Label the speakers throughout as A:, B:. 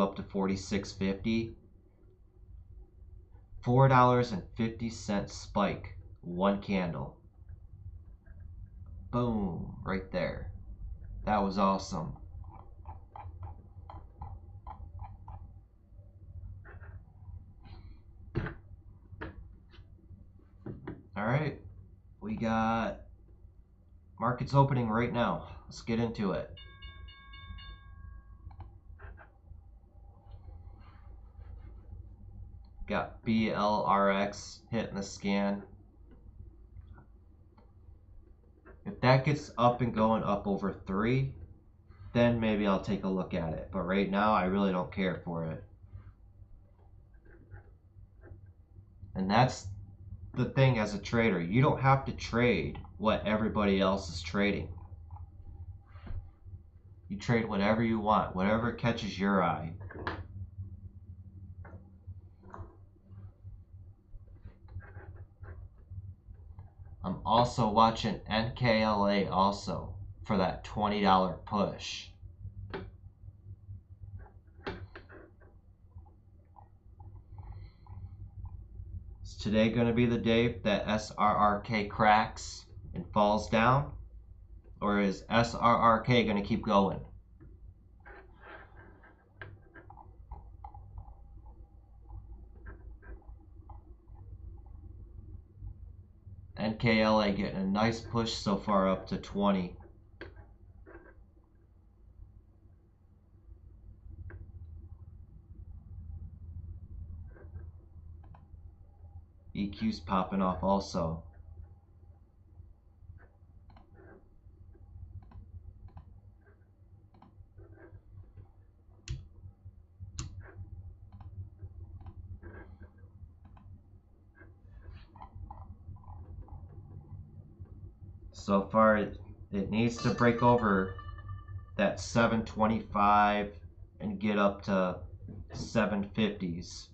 A: up to 46.50. $4.50 spike, one candle. Boom, right there. That was awesome. All right, we got markets opening right now. Let's get into it. Got BLRX hitting the scan. If that gets up and going up over 3, then maybe I'll take a look at it. But right now, I really don't care for it. And that's the thing as a trader. You don't have to trade what everybody else is trading. You trade whatever you want, whatever catches your eye. I'm also watching NKLA also for that $20 push. Is today going to be the day that SRRK cracks and falls down? Or is SRRK going to keep going? NKLA getting a nice push so far up to 20. EQ's popping off also. So far, it needs to break over that 725 and get up to 750s.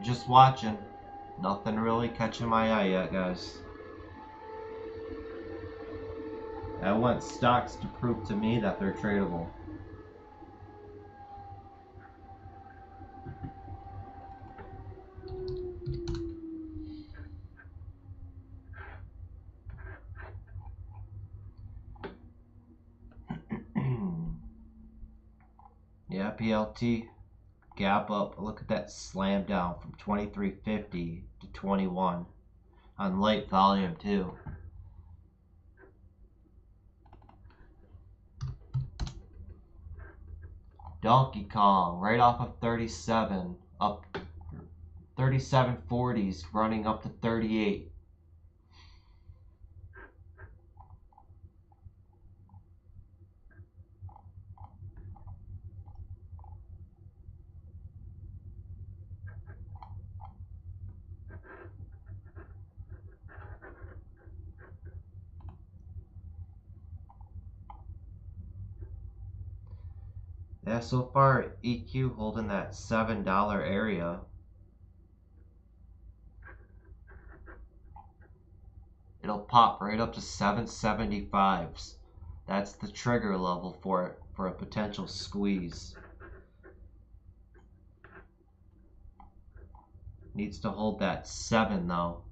A: Just watching. Nothing really catching my eye yet, guys. I want stocks to prove to me that they're tradable. Yeah, PLT. Gap up. Look at that slam down from 23.50 to 21 on late volume too. Donkey Kong right off of 37 up 37.40s running up to 38. Yeah, so far EQ holding that $7 area. It'll pop right up to 775s. That's the trigger level for it, for a potential squeeze. Needs to hold that 7 though.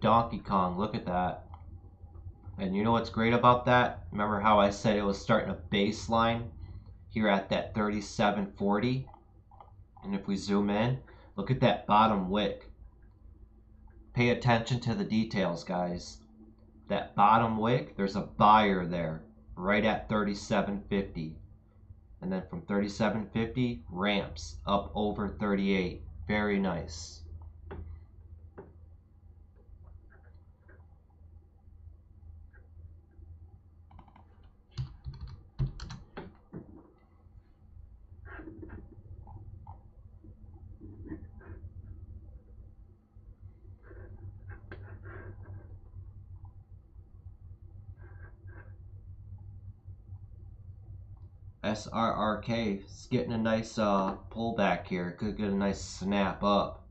A: Donkey Kong, look at that. And you know what's great about that? Remember how I said it was starting a baseline here at that 37.40? And if we zoom in, look at that bottom wick. Pay attention to the details, guys. That bottom wick, there's a buyer there, right at 37.50. And then from 37.50, ramps up over 38. Very nice. SRRK is getting a nice pullback here. Could get a nice snap up.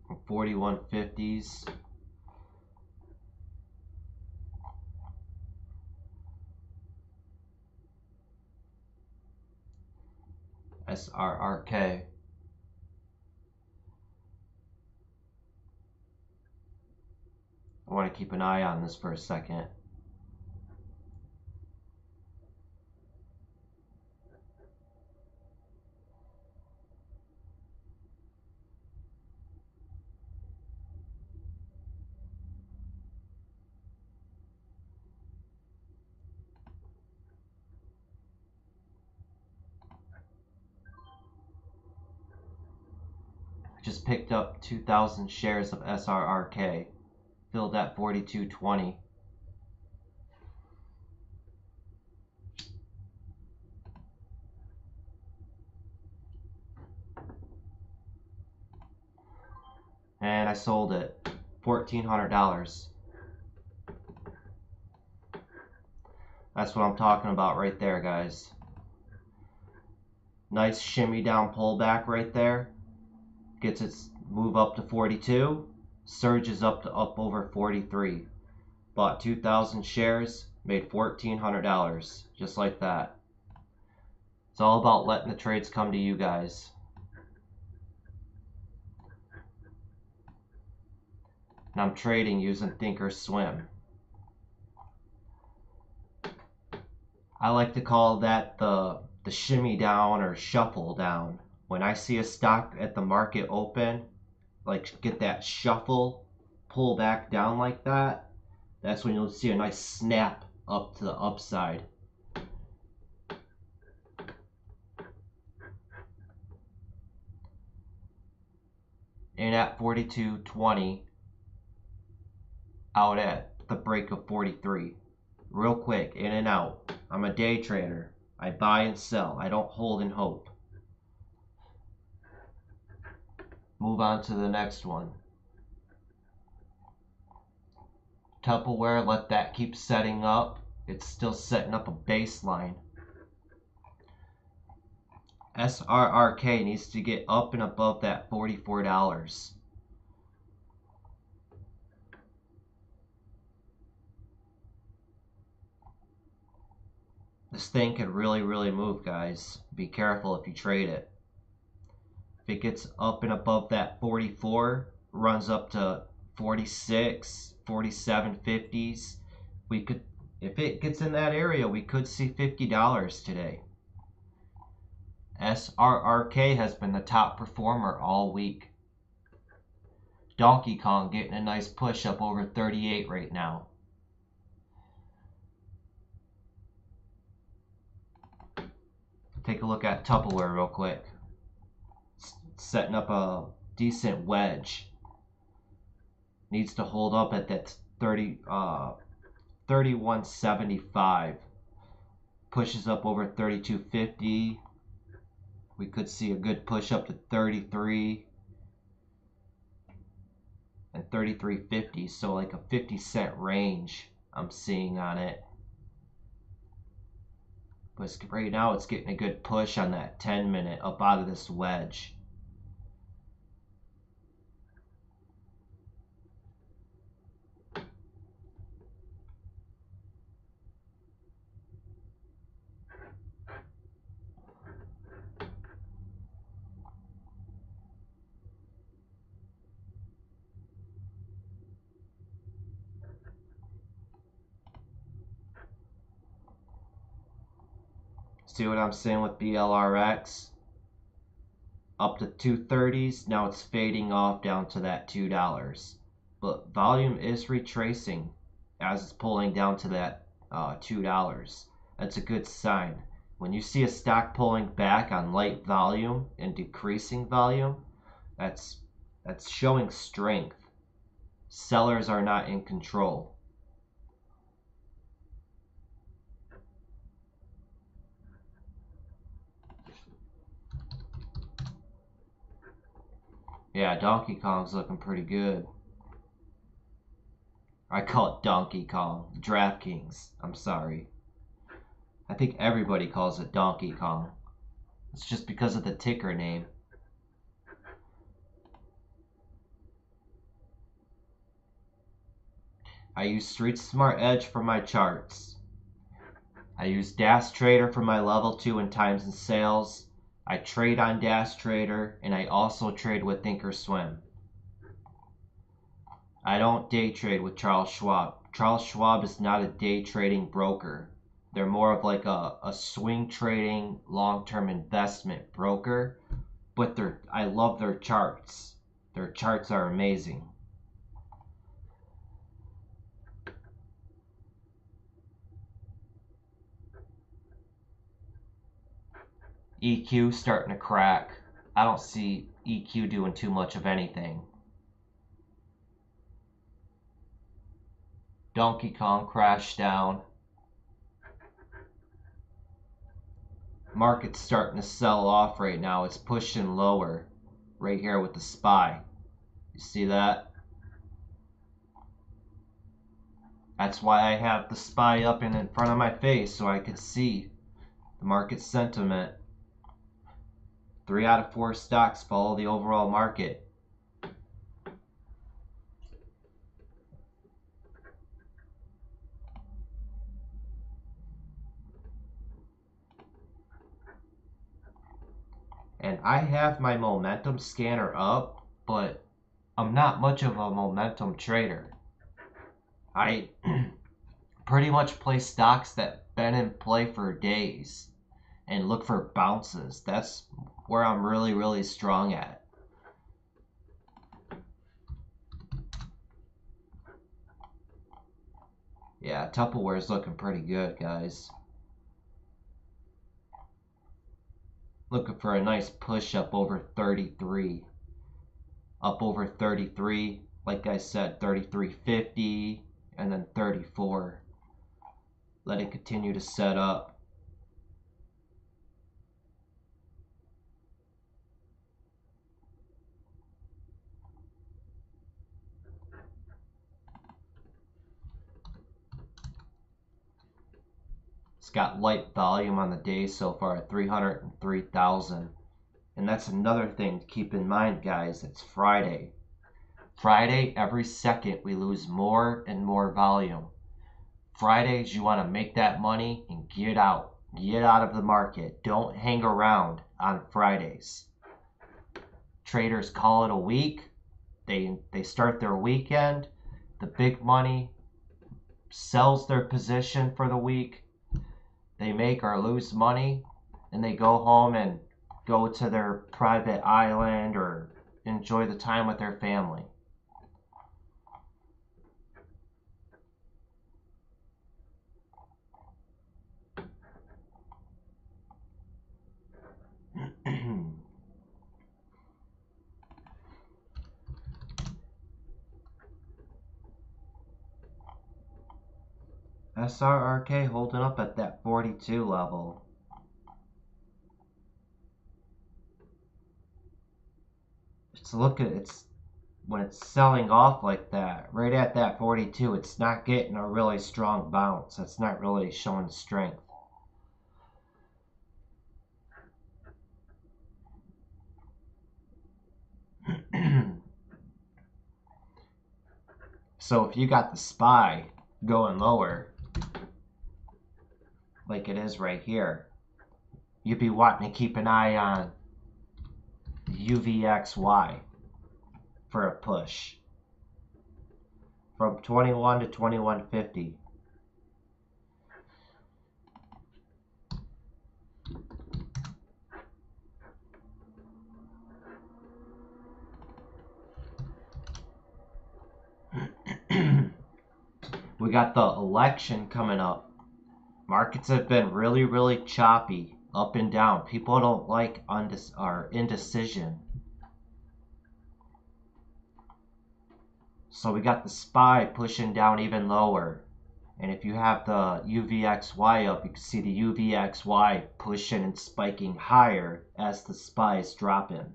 A: From 41.50s. SRRK. I want to keep an eye on this for a second. Just picked up 2,000 shares of SRRK. Filled at 42.20. And I sold it. $1,400. That's what I'm talking about right there, guys. Nice shimmy down pullback right there. Gets its move up to 42. Surges up to up over 43. Bought 2,000 shares. Made $1,400. Just like that. It's all about letting the trades come to you guys. And I'm trading using Thinkorswim. I like to call that the shimmy down or shuffle down. When I see a stock at the market open, like get that shuffle, pull back down like that, that's when you'll see a nice snap up to the upside. In at 42.20, out at the break of 43. Real quick, in and out. I'm a day trader. I buy and sell. I don't hold and hope. Move on to the next one. Tupperware, let that keep setting up. It's still setting up a baseline. SRRK needs to get up and above that $44. This thing could really move, guys. Be careful if you trade it. If it gets up and above that 44, runs up to 46, 47.50s, we could, if it gets in that area, we could see $50 today. SRRK has been the top performer all week. Donkey Kong getting a nice push up over 38 right now. Take a look at Tupperware real quick. Setting up a decent wedge. Needs to hold up at that 31.75. Pushes up over 32.50. We could see a good push up to 33 and 33.50. So like a 50-cent range I'm seeing on it. But right now it's getting a good push on that 10-minute up out of this wedge. See what I'm saying with BLRX? Up to 230s, now it's fading off down to that $2. But volume is retracing as it's pulling down to that $2. That's a good sign. When you see a stock pulling back on light volume and decreasing volume, that's showing strength. Sellers are not in control. Yeah, Donkey Kong's looking pretty good. I call it Donkey Kong. DraftKings. I'm sorry. I think everybody calls it Donkey Kong. It's just because of the ticker name. I use Street Smart Edge for my charts. I use Dash Trader for my level 2 and times and sales. I trade on Dash Trader, and I also trade with Thinkorswim. I don't day trade with Charles Schwab. Charles Schwab is not a day trading broker. They're more of like a swing trading long-term investment broker, but I love their charts. Their charts are amazing. EQ starting to crack. I don't see EQ doing too much of anything. Donkey Kong crashed down. Market's starting to sell off right now. It's pushing lower right here with the SPY. You see that? That's why I have the SPY up in front of my face so I could see the market sentiment. 3 out of 4 stocks follow the overall market. And I have my momentum scanner up, but I'm not much of a momentum trader. I pretty much play stocks that been in play for days and look for bounces. That's where I'm really strong at. Yeah, Tupperware's looking pretty good, guys. Looking for a nice push up over 33. Up over 33, like I said, 33.50 and then 34. Let it continue to set up. It's got light volume on the day so far at 303,000. And that's another thing to keep in mind, guys. It's Friday. Friday, every second we lose more and more volume. Fridays, you want to make that money and get out. Get out of the market. Don't hang around on Fridays. Traders call it a week. They start their weekend. The big money sells their position for the week. They make or lose money, and they go home and go to their private island or enjoy the time with their family. SRRK holding up at that 42 level. It's when it's selling off like that, right at that 42, it's not getting a really strong bounce. It's not really showing strength. So if you got the SPY going lower, like it is right here, you'd be wanting to keep an eye on UVXY for a push from 21 to 21.50. We got the election coming up. Markets have been really, really choppy, up and down. People don't like indecision. So we got the SPY pushing down even lower. And if you have the UVXY up, you can see the UVXY pushing and spiking higher as the SPY is dropping.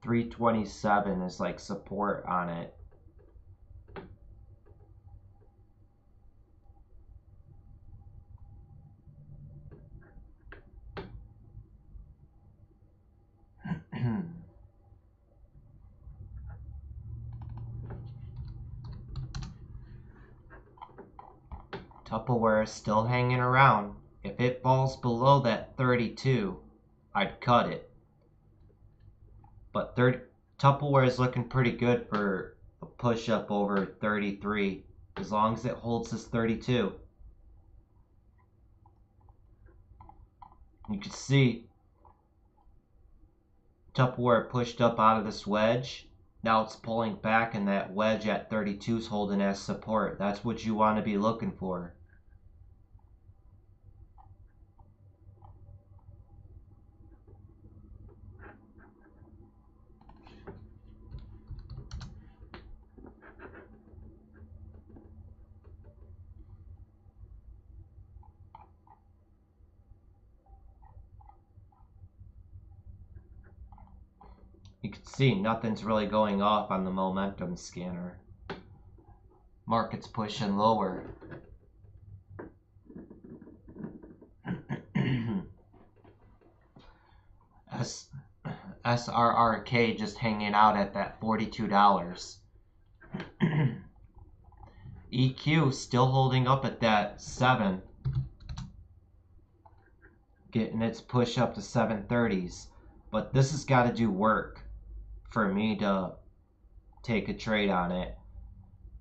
A: $327 is like support on it. Tupperware is still hanging around. If it falls below that 32, I'd cut it. But Tupperware is looking pretty good for a push up over 33, as long as it holds this 32. You can see Tupperware pushed up out of this wedge. Now it's pulling back, and that wedge at 32 is holding as support. That's what you want to be looking for. You can see nothing's really going off on the momentum scanner. Market's pushing lower. SRRK just hanging out at that $42. EQ still holding up at that 7. Getting its push up to 730s. But this has got to do work for me to take a trade on it.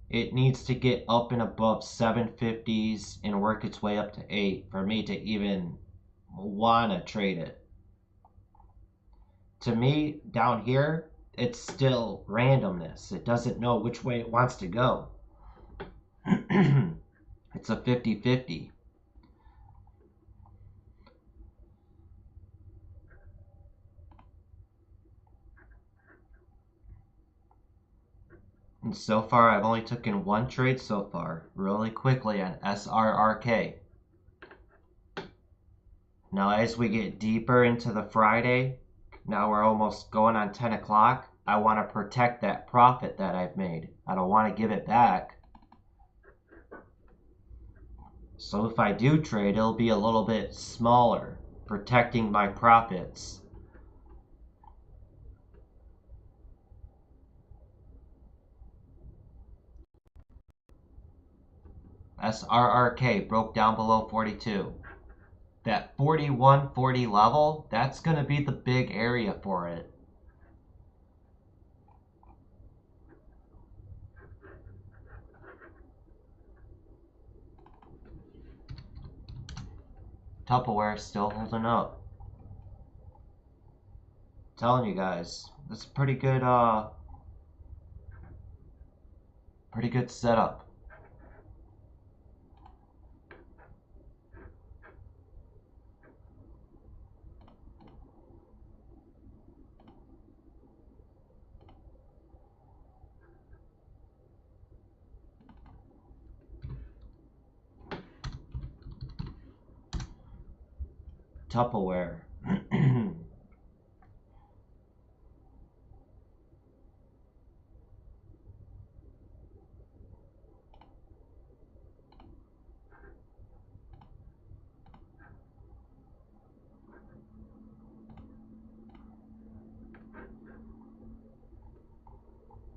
A: It needs to get up and above 750s and work its way up to 8 for me to even want to trade it. To me, down here, it's still randomness. It doesn't know which way it wants to go. It's a 50-50. And so far, I've only taken one trade so far, really quickly on SRRK. Now, as we get deeper into the Friday, now we're almost going on 10 o'clock, I want to protect that profit that I've made. I don't want to give it back. So if I do trade, it'll be a little bit smaller, protecting my profits. SRRK broke down below 42. That 41.40 level, that's going to be the big area for it. Tupperware still holding up. I'm telling you guys, this is pretty good setup. Tupperware.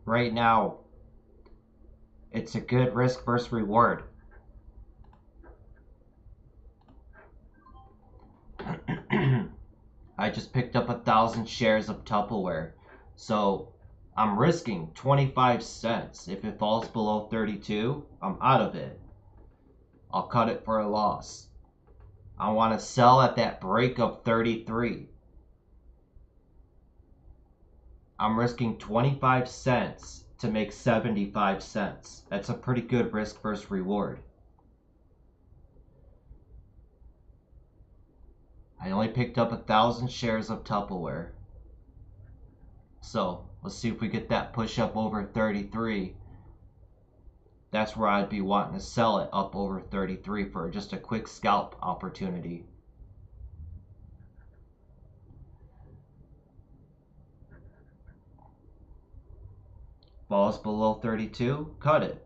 A: Right now, it's a good risk versus reward. I just picked up 1,000 shares of Tupperware, so I'm risking 25 cents. If it falls below 32, I'm out of it. I'll cut it for a loss. I want to sell at that break of 33. I'm risking 25 cents to make 75 cents. That's a pretty good risk versus reward. I only picked up 1,000 shares of Tupperware. So let's see if we get that push up over 33. That's where I'd be wanting to sell it up over 33 for just a quick scalp opportunity. Falls below 32, cut it.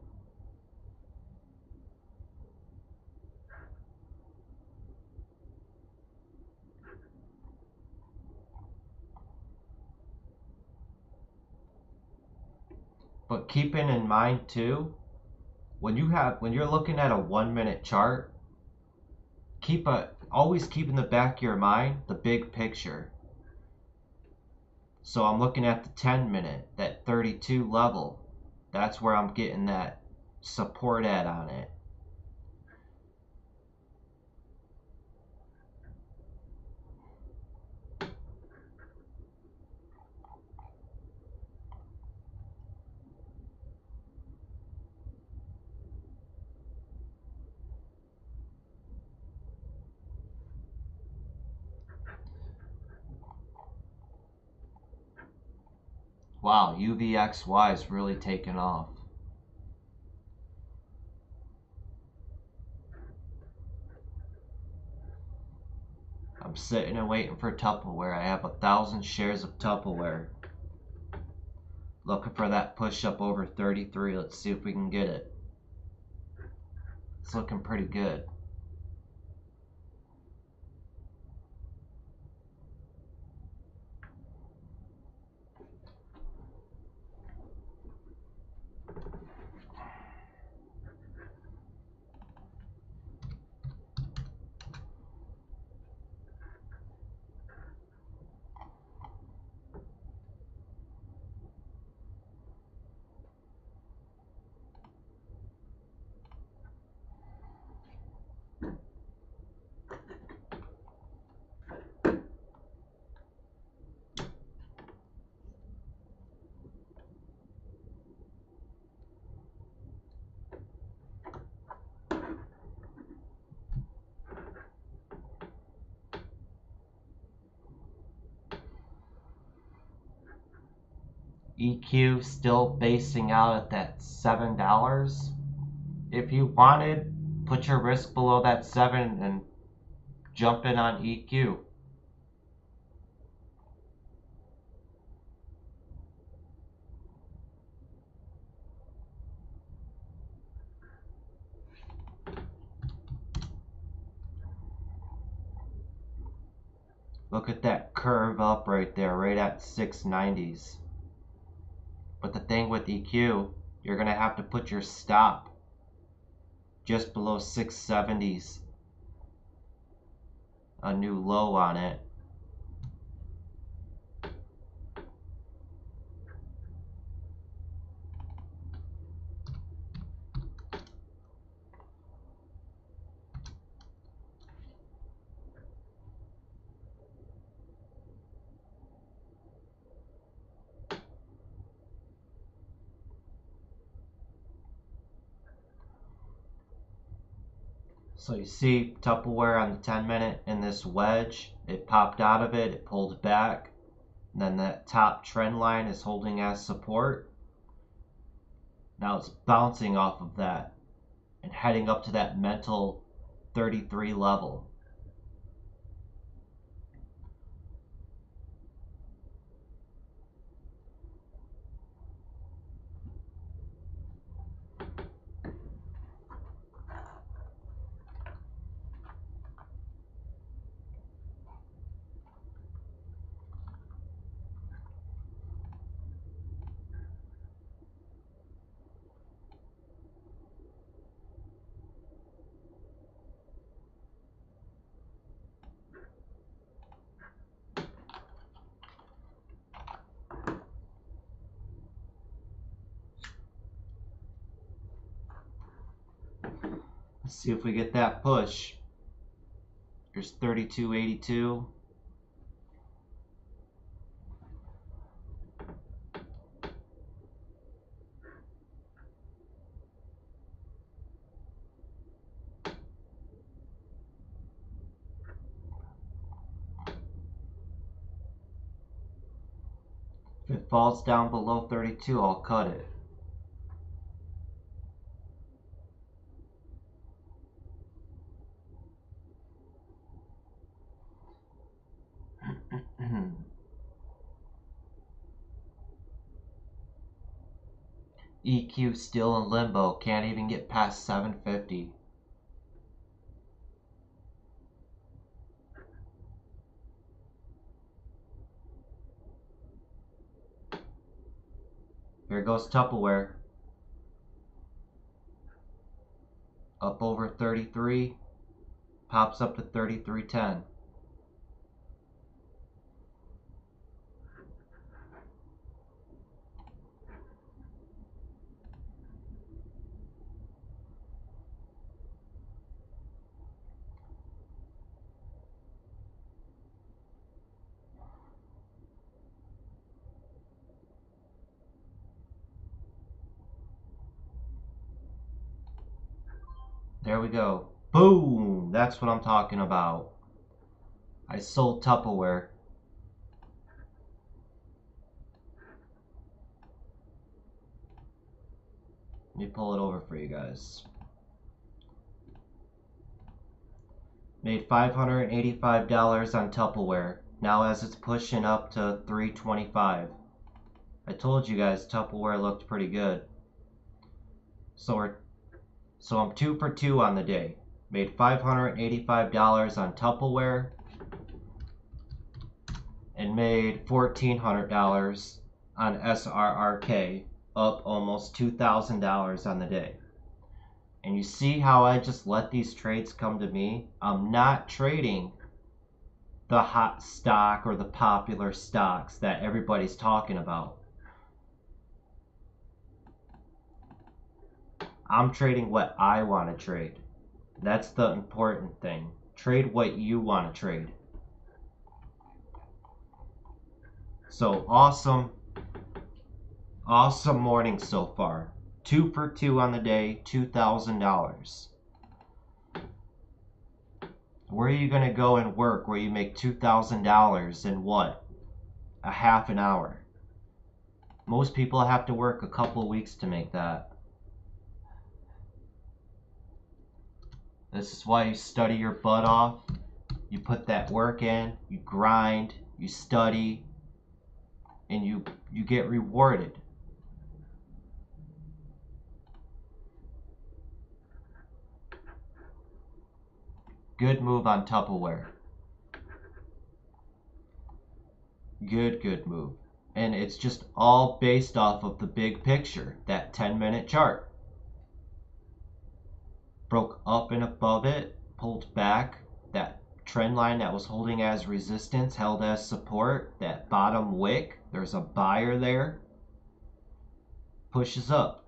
A: But keeping in mind too, when you're looking at a 1 minute chart, always keep in the back of your mind the big picture. So I'm looking at the 10 minute, that 32 level. That's where I'm getting that support at on it. Wow, UVXY is really taking off. I'm sitting and waiting for Tupperware. I have 1,000 shares of Tupperware. Looking for that push up over 33. Let's see if we can get it. It's looking pretty good. EQ still basing out at that $7. If you wanted, put your risk below that 7 and jump in on EQ. Look at that curve up right there, right at 690s. But the thing with EQ, you're going to have to put your stop just below 670s. A new low on it. So you see Tupperware on the 10 minute in this wedge, it popped out of it, it pulled back, and then that top trend line is holding as support. Now it's bouncing off of that and heading up to that mental 33 level. Let's see if we get that push. Here's 32.82. If it falls down below 32, I'll cut it. EQ still in limbo, can't even get past 750. Here goes Tupperware. Up over 33, pops up to 33.10. There we go. Boom! That's what I'm talking about. I sold Tupperware. Let me pull it over for you guys. Made $585 on Tupperware. Now as it's pushing up to $325. I told you guys Tupperware looked pretty good. So I'm 2 for 2 on the day. Made $585 on Tupperware and made $1,400 on SRRK, up almost $2,000 on the day. And you see how I just let these trades come to me? I'm not trading the hot stock or the popular stocks that everybody's talking about. I'm trading what I want to trade. That's the important thing. Trade what you want to trade. So awesome morning so far. 2 for 2 on the day, $2,000. Where are you going to go and work where you make $2,000 in what? A half an hour. Most people have to work a couple weeks to make that. This is why you study your butt off. You put that work in, you grind, you study, and you get rewarded. Good move on Tupperware. Good move. And it's just all based off of the big picture, that 10-minute chart. Broke up and above it, pulled back. That trend line that was holding as resistance held as support. That bottom wick, there's a buyer there. Pushes up.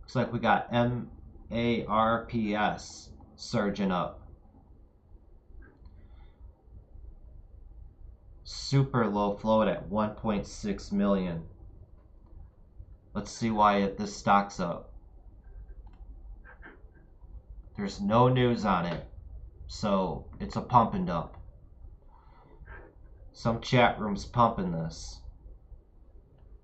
A: Looks like we got MARPS surging up. Super low float at 1.6 million. Let's see why this stock's up. There's no news on it, so it's a pump and dump. Some chat room's pumping this.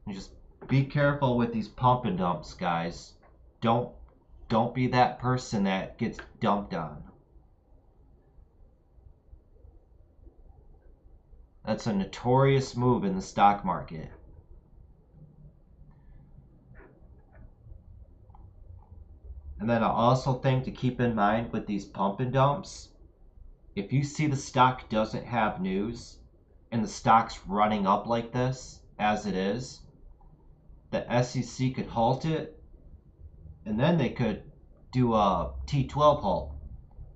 A: You just be careful with these pump and dumps, guys. Don't be that person that gets dumped on. That's a notorious move in the stock market. And then I also think to keep in mind with these pump and dumps, if you see the stock doesn't have news and the stock's running up like this, as it is, the SEC could halt it, and then they could do a T12 halt,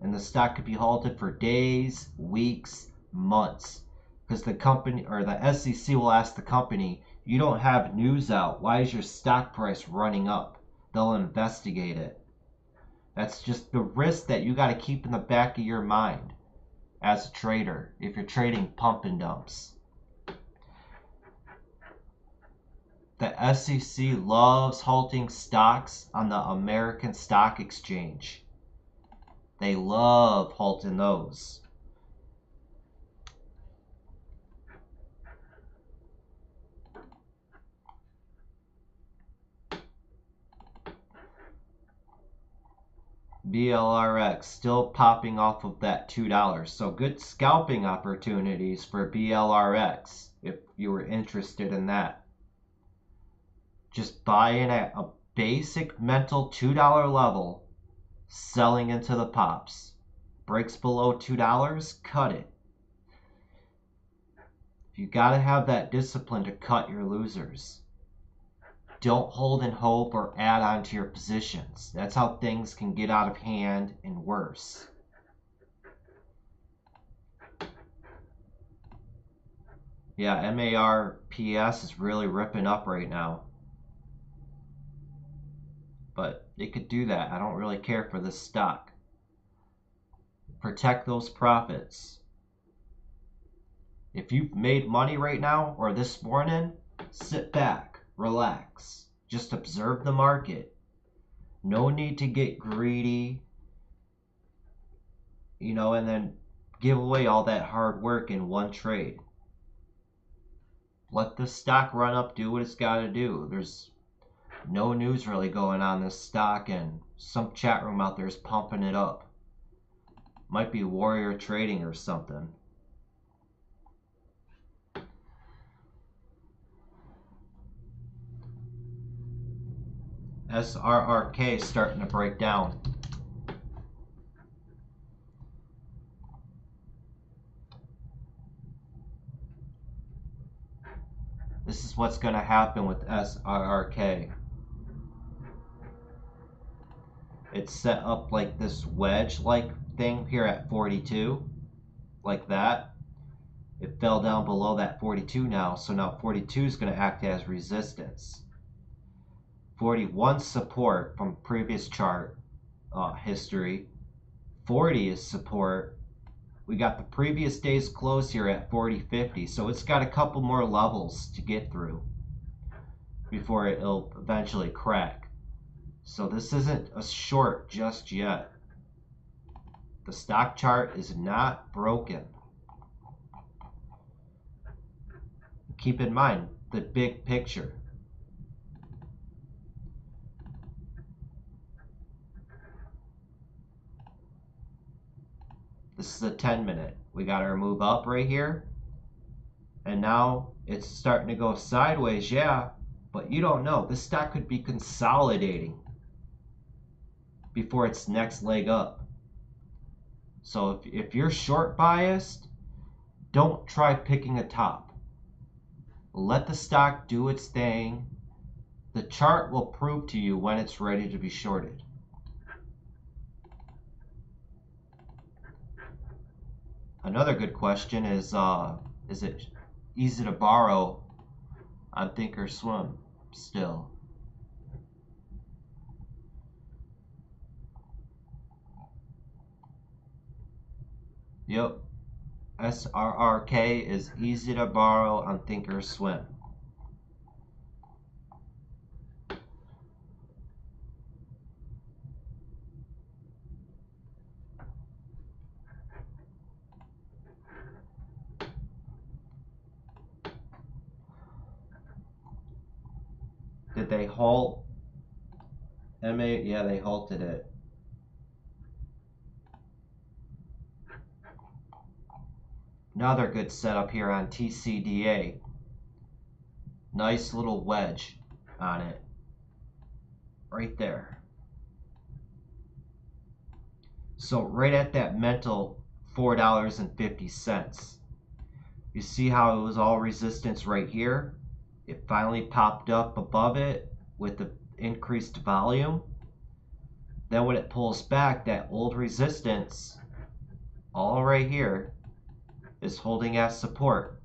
A: and the stock could be halted for days, weeks, months, because the company or the SEC will ask the company, You don't have news out. Why is your stock price running up? They'll investigate it. That's just the risk that you got to keep in the back of your mind as a trader if you're trading pump and dumps. The SEC loves halting stocks on the American Stock Exchange. They love halting those. BLRX still popping off of that $2. So good scalping opportunities for BLRX if you were interested in that. Just buy in at a basic mental $2 level, selling into the pops. Breaks below $2, cut it. You gotta have that discipline to cut your losers. Don't hold and hope or add on to your positions. That's how things can get out of hand and worse. Yeah, MARPS is really ripping up right now. But it could do that. I don't really care for this stock. Protect those profits. If you've made money right now or this morning, sit back, relax, just observe the market. No need to get greedy, and then give away all that hard work in one trade. Let the stock run up, do what it's got to do. There's no news really going on this stock, and some chat room out there is pumping it up. Might be Warrior Trading or something. SRRK starting to break down. This is what's going to happen with SRRK. It's set up like this wedge-like thing here at 42, like that. It fell down below that 42 now, so now 42 is going to act as resistance. 41 support from previous chart history. 40 is support. We got the previous day's close here at 40.50, so it's got a couple more levels to get through before it'll eventually crack. So this isn't a short just yet. The stock chart is not broken. Keep in mind the big picture. This is a 10-minute. We got our move up right here. And now it's starting to go sideways, yeah. But you don't know. This stock could be consolidating before its next leg up. So if you're short biased, don't try picking a top. Let the stock do its thing. The chart will prove to you when it's ready to be shorted. Another good question is it easy to borrow on Thinkorswim still? Yep. SRRK is easy to borrow on Thinkorswim. Did they halt? Yeah, they halted it. Another good setup here on TCDA. Nice little wedge on it. Right there. So right at that mental $4.50. You see how it was all resistance right here? It finally popped up above it with the increased volume. Then when it pulls back, that old resistance, all right here, is holding as support.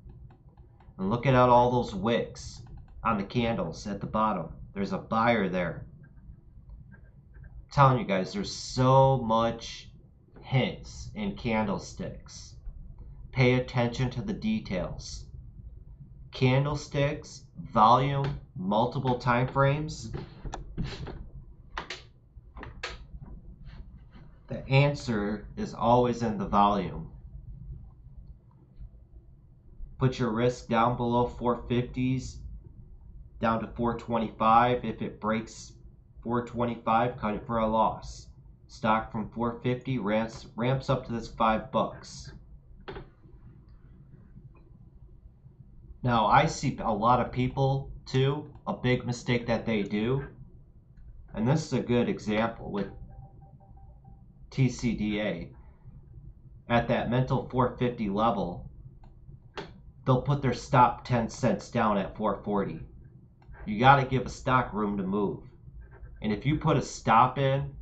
A: And look at all those wicks. on the candles at the bottom. There's a buyer there. I'm telling you guys, there's so much hints in candlesticks. Pay attention to the details. Candlesticks, volume, multiple time frames. The answer is always in the volume. Put your risk down below 450s, down to 425. If it breaks 425, cut it for a loss. Stock from 450 ramps up to this $5. Now I see a lot of people too, a big mistake that they do, and this is a good example with TCDA. At that mental 450 level, they'll put their stop 10 cents down at 440. You got to give a stock room to move. And if you put a stop in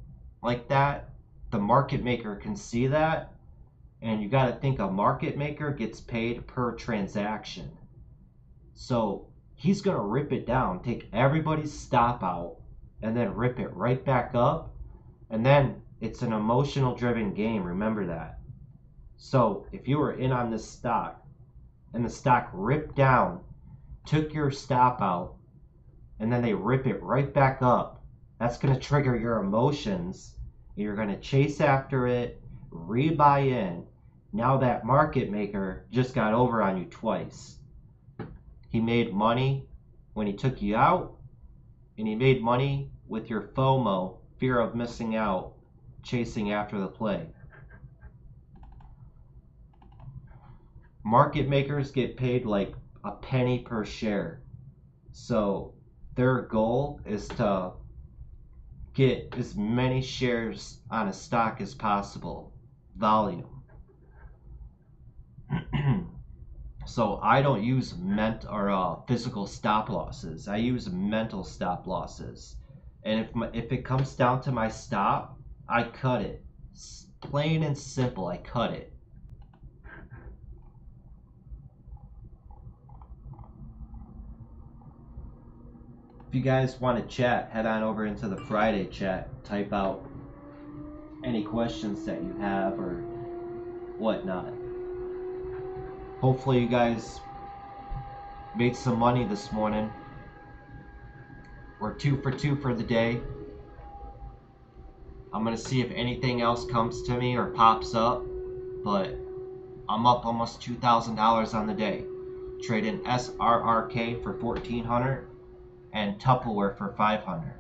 A: like that, the market maker can see that. And you got to think a market maker gets paid per transaction. So he's going to rip it down, take everybody's stop out, and then rip it right back up. And then it's an emotional driven game. Remember that. So if you were in on this stock and the stock ripped down, took your stop out, and then they rip it right back up, that's going to trigger your emotions. You're going to chase after it, rebuy in. Now that market maker just got over on you twice. He made money when he took you out, and he made money with your FOMO, fear of missing out, chasing after the play. Market makers get paid like a penny per share. So their goal is to get as many shares on a stock as possible, volume. So I don't use physical stop losses. I use mental stop losses. And if it comes down to my stop, I cut it. Plain and simple, I cut it. If you guys want to chat, head on over into the Friday chat. Type out any questions that you have or whatnot. Hopefully you guys made some money this morning. We're 2 for 2 for the day. I'm going to see if anything else comes to me or pops up, but I'm up almost $2,000 on the day. Trading SRRK for $1,400 and Tupperware for $500.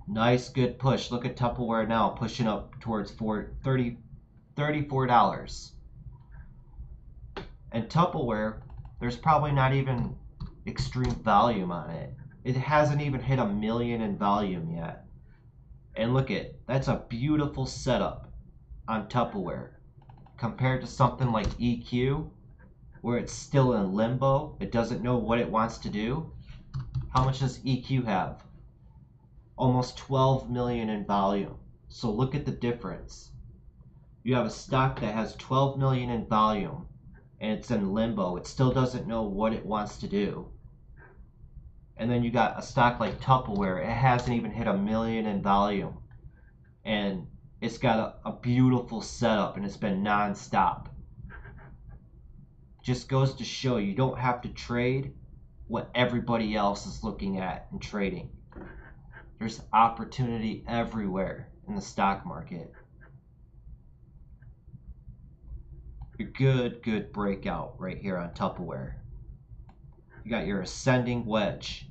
A: Nice, good push. Look at Tupperware now, pushing up towards $34. And Tupperware, there's probably not even extreme volume on it. It hasn't even hit 1 million in volume yet. And look at, that's a beautiful setup on Tupperware. Compared to something like EQ, where it's still in limbo, it doesn't know what it wants to do. How much does EQ have? Almost 12 million in volume. So look at the difference. You have a stock that has 12 million in volume and it's in limbo. It still doesn't know what it wants to do. And then you got a stock like Tupperware. It hasn't even hit 1 million in volume. And it's got a beautiful setup and it's been non-stop. Just goes to show you don't have to trade what everybody else is looking at and trading. There's opportunity everywhere in the stock market. A good breakout right here on Tupperware. You got your ascending wedge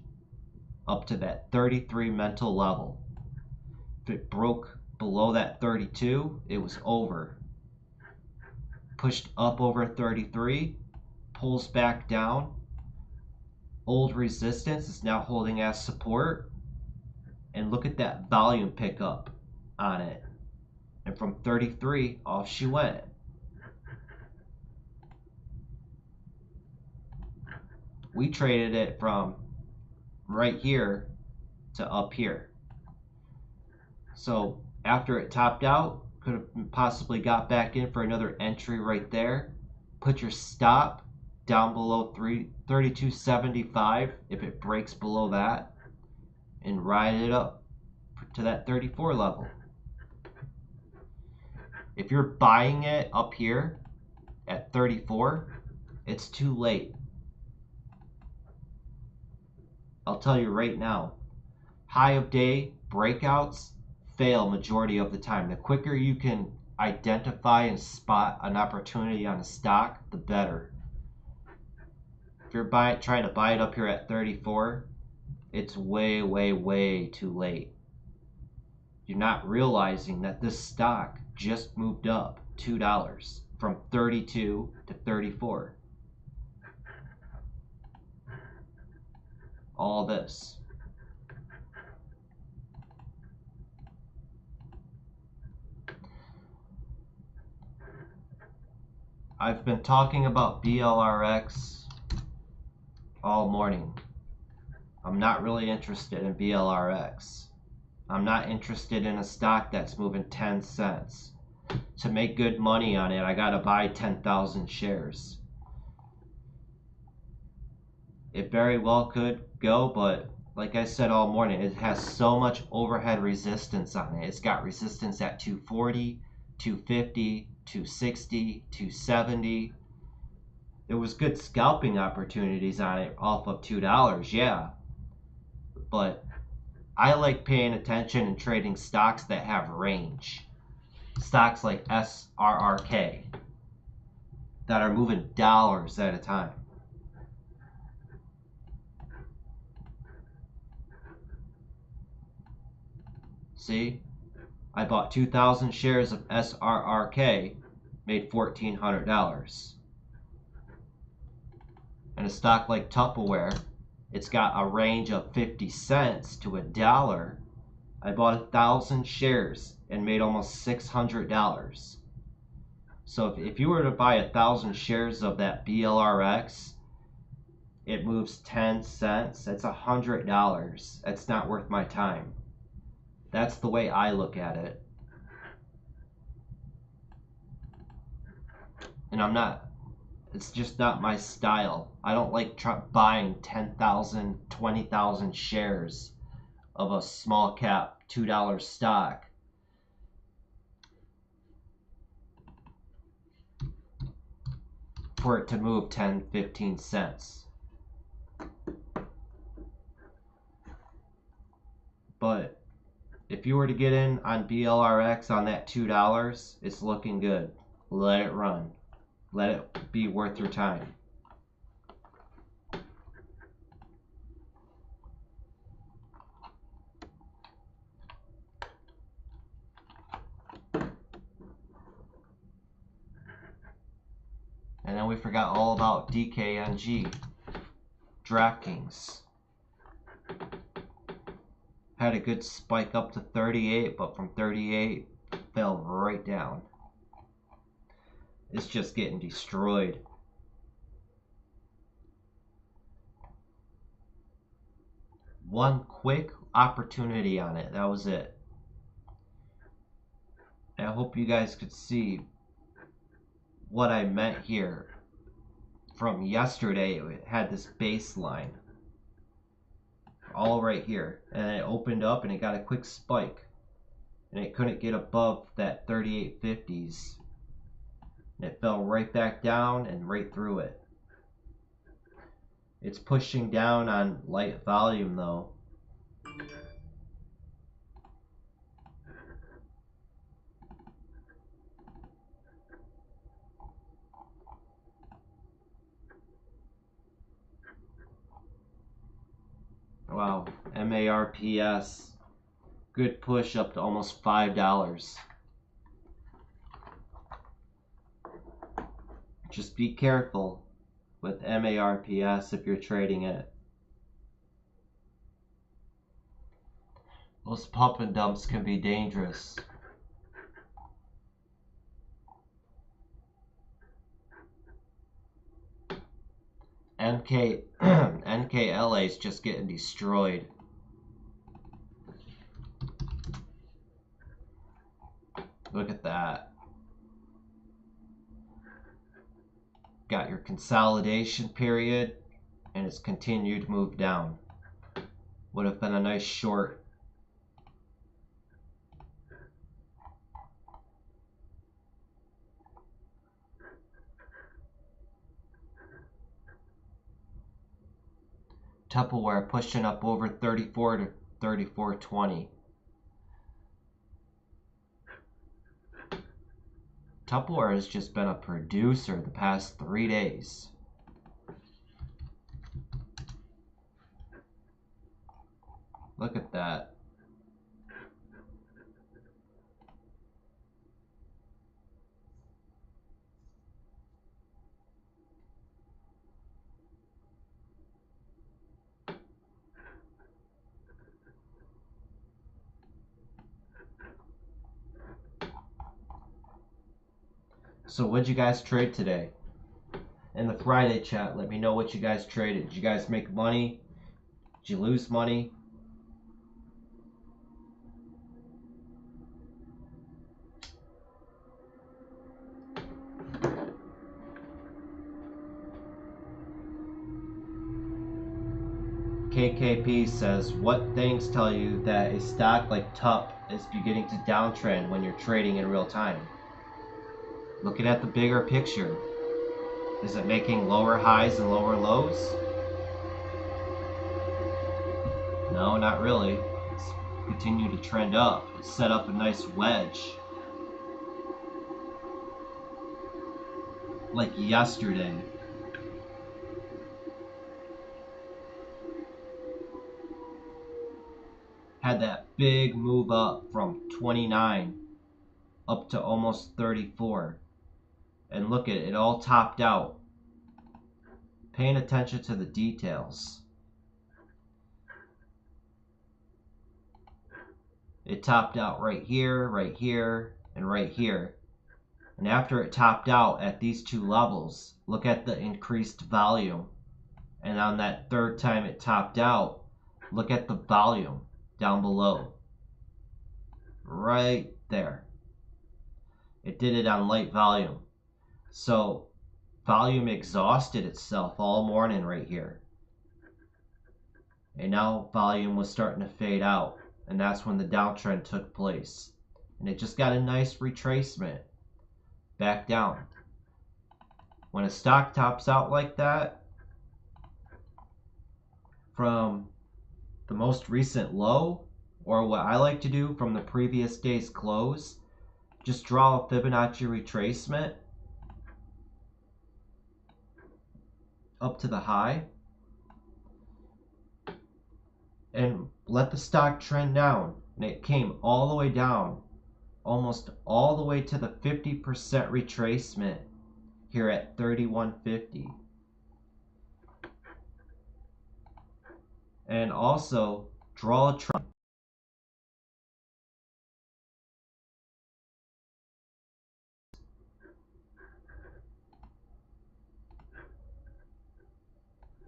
A: up to that 33 mental level. If it broke below that 32, it was over. Pushed up over 33, pulls back down. Old resistance is now holding as support. And look at that volume pickup on it. And from 33, off she went. We traded it from right here to up here. So after it topped out, Could have possibly got back in for another entry right there. Put your stop down below 32.75 if it breaks below that, and ride it up to that 34 level. If you're buying it up here at 34, it's too late. I'll tell you right now, high of day breakouts fail majority of the time. The quicker you can identify and spot an opportunity on a stock, the better. If you're trying to buy it up here at 34, it's way, way, way too late. You're not realizing that this stock just moved up $2 from 32 to 34. All this. I've been talking about BLRX all morning. I'm not really interested in BLRX. I'm not interested in a stock that's moving 10 cents. To make good money on it, I gotta buy 10,000 shares. It very well could go, but like I said all morning, it has so much overhead resistance on it. It's got resistance at 240, 250, 260, 270. There was good scalping opportunities on it off of $2, yeah. But I like paying attention and trading stocks that have range. Stocks like SRRK that are moving dollars at a time. See, I bought 2,000 shares of SRRK, made $1,400. And a stock like Tupperware, it's got a range of 50 cents to $1. I bought 1,000 shares and made almost $600. So if you were to buy 1,000 shares of that BLRX, it moves 10 cents. That's $100. That's not worth my time. That's the way I look at it. And it's just not my style. I don't like buying 10,000, 20,000 shares of a small cap $2 stock. For it to move 10, 15 cents. But if you were to get in on BLRX on that $2, it's looking good. Let it run. Let it be worth your time. And then we forgot all about DKNG. DraftKings. Had a good spike up to 38, but from 38 fell right down. It's just getting destroyed. One quick opportunity on it. That was it. And I hope you guys could see what I meant here. From yesterday, it had this baseline. All right here. And it opened up and it got a quick spike. And it couldn't get above that 38.50s. And it fell right back down and right through it. It's pushing down on light volume though. Wow, MARPS. Good push up to almost $5. Just be careful with MARPS if you're trading it. Those pump and dumps can be dangerous. NKLA is just getting destroyed. Look at that. Got your consolidation period, and it's continued to move down. Would have been a nice short. Tupperware pushing up over 34 to 34.20. Tupperware has just been a producer the past 3 days. Look at that. So what'd you guys trade today? In the Friday chat, let me know what you guys traded. Did you guys make money? Did you lose money? KKP says, what things tell you that a stock like TUP is beginning to downtrend when you're trading in real time? Looking at the bigger picture, is it making lower highs and lower lows? No, not really. It's continued to trend up. It's set up a nice wedge. Like yesterday. Had that big move up from 29 up to almost 34. And look at it, it all topped out. Paying attention to the details. It topped out right here, and right here. And after it topped out at these two levels, look at the increased volume. And on that third time it topped out, look at the volume down below. Right there. It did it on light volume. So volume exhausted itself all morning right here. And now volume was starting to fade out. And that's when the downtrend took place. And it just got a nice retracement back down. When a stock tops out like that from the most recent low, or what I like to do from the previous day's close, just draw a Fibonacci retracement up to the high and let the stock trend down. And it came all the way down, almost all the way to the 50% retracement here at 31.50. And also draw a trend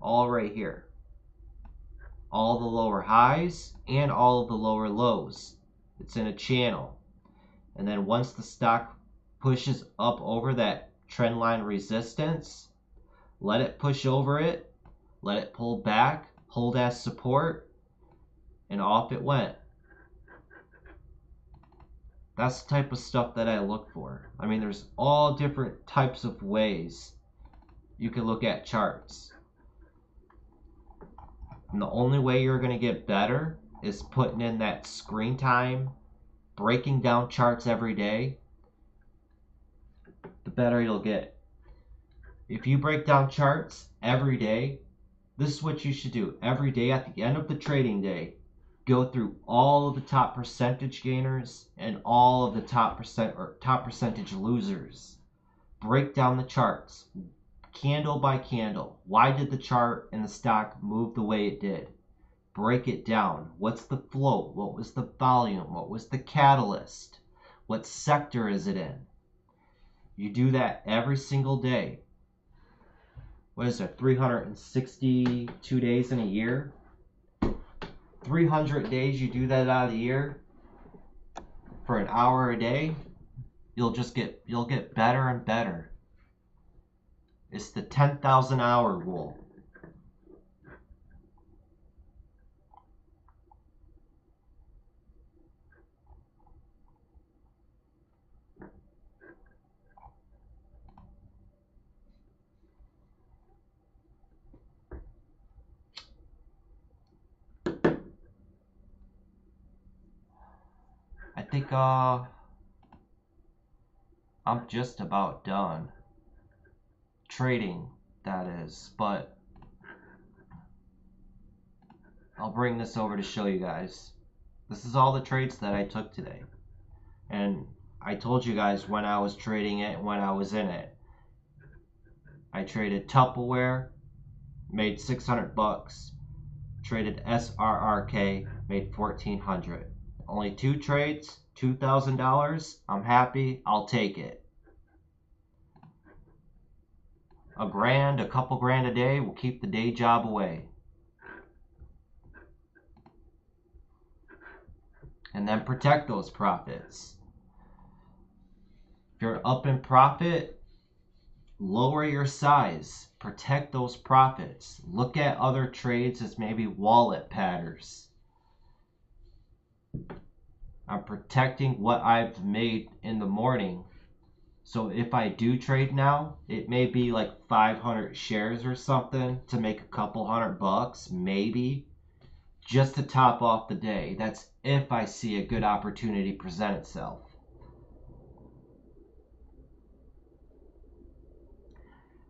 A: all right here. All the lower highs and all of the lower lows. It's in a channel. And then once the stock pushes up over that trend line resistance, let it push over it, let it pull back, hold as support, and off it went. That's the type of stuff that I look for. I mean, there's all different types of ways you can look at charts. And the only way you're going to get better is putting in that screen time, breaking down charts every day. The better you'll get. If you break down charts every day, this is what you should do. Every day at the end of the trading day, go through all of the top percentage gainers and all of the top percentage losers. Break down the charts. Candle by candle. Why did the chart and the stock move the way it did? Break it down. What's the float? What was the volume? What was the catalyst? What sector is it in? You do that every single day. What is there, 362 days in a year? 300 days you do that out of the year for an hour a day? you'll get better and better. It's the 10,000 hour rule. I think I'm just about done trading, that is, but I'll bring this over to show you guys. This is all the trades that I took today, and I told you guys when I was trading it, when I was in it. I traded Tupperware, made 600 bucks. Traded SRRK, made 1,400. Only 2 trades, $2,000. I'm happy. I'll take it. A grand, a couple grand a day will keep the day job away. And then protect those profits. If you're up in profit, lower your size. Protect those profits. Look at other trades as maybe wallet patterns. I'm protecting what I've made in the morning. So if I do trade now, it may be like 500 shares or something to make a couple $100, maybe, just to top off the day. That's if I see a good opportunity present itself.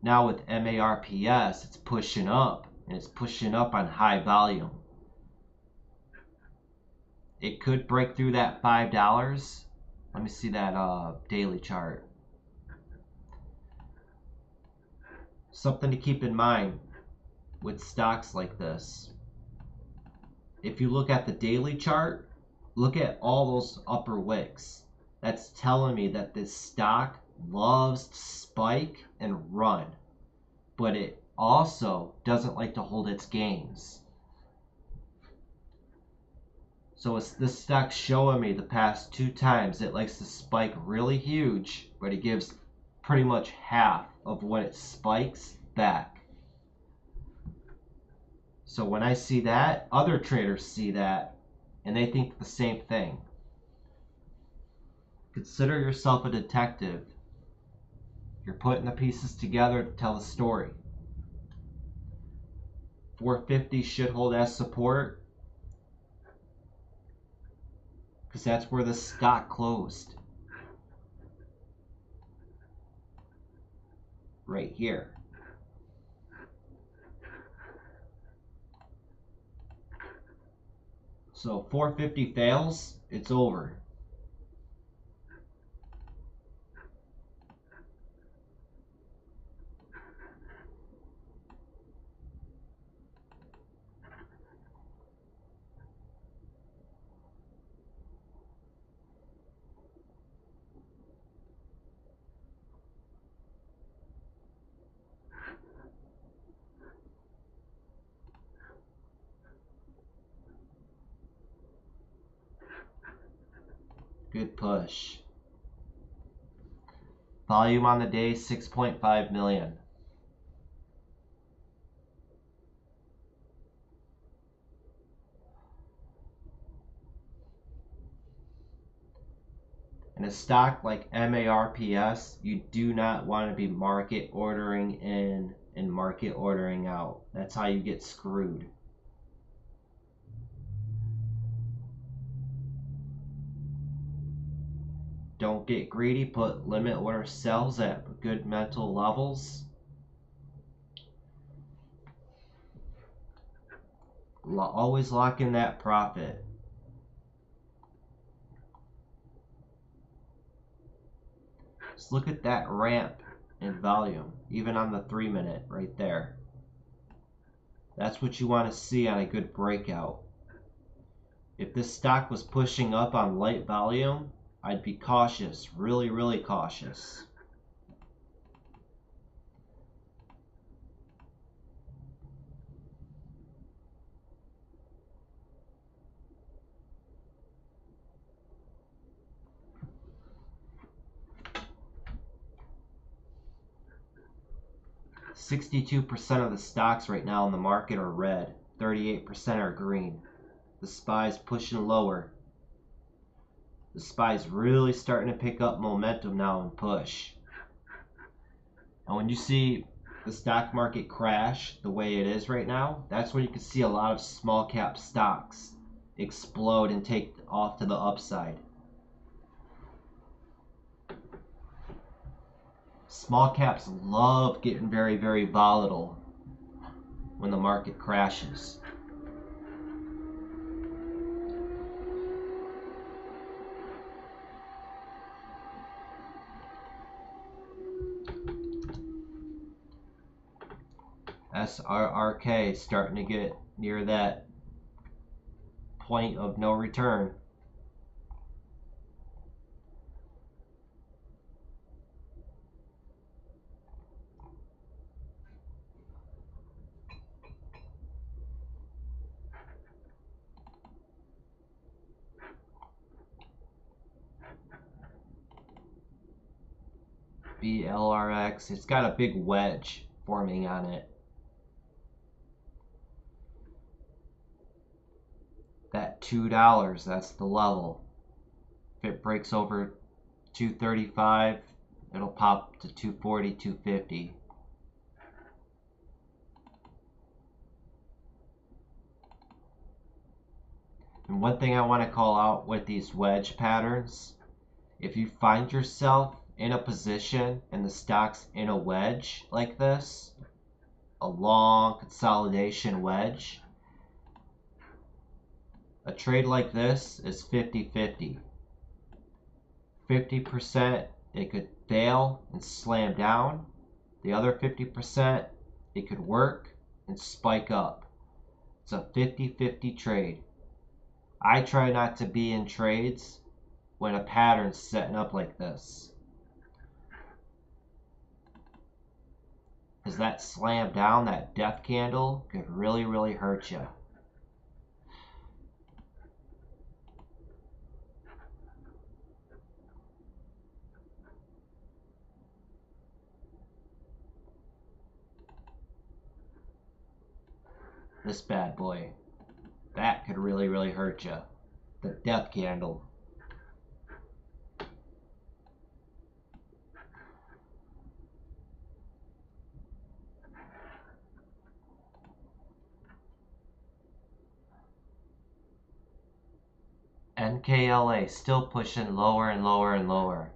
A: Now with MARPS, it's pushing up, and it's pushing up on high volume. It could break through that $5. Let me see that daily chart. Something to keep in mind with stocks like this. If you look at the daily chart, look at all those upper wicks. That's telling me that this stock loves to spike and run, but it also doesn't like to hold its gains. So this stock's showing me the past 2 times it likes to spike really huge, but it gives pretty much half of what it spikes back. So when I see that, other traders see that, and they think the same thing. Consider yourself a detective. You're putting the pieces together to tell a story. 450 should hold as support, because that's where the stock closed. Right here. So 450 fails, it's over. Good push. Volume on the day, 6.5 million. In a stock like MARPS, you do not want to be market ordering in and market ordering out. That's how you get screwed. Don't get greedy. Put limit order sells at good mental levels. Always lock in that profit. Just look at that ramp in volume, even on the 3-minute right there. That's what you want to see on a good breakout. If this stock was pushing up on light volume, I'd be cautious, really, really cautious. 62% of the stocks right now in the market are red. 38% are green. The SPY's pushing lower. The SPY's really starting to pick up momentum now and push. And when you see the stock market crash the way it is right now, that's when you can see a lot of small cap stocks explode and take off to the upside. Small caps love getting very, very volatile when the market crashes. SRRK starting to get near that point of no return. BLRX, it's got a big wedge forming on it. That $2, that's the level. If it breaks over 235, it'll pop to 240, 250. And one thing I want to call out with these wedge patterns, if you find yourself in a position and the stock's in a wedge like this, a long consolidation wedge, a trade like this is 50-50. 50% it could fail and slam down. The other 50% it could work and spike up. It's a 50-50 trade. I try not to be in trades when a pattern's setting up like this, because that slam down, that death candle, could really, really hurt you. This bad boy, that could really, really hurt you. The death candle. NKLA still pushing lower and lower and lower.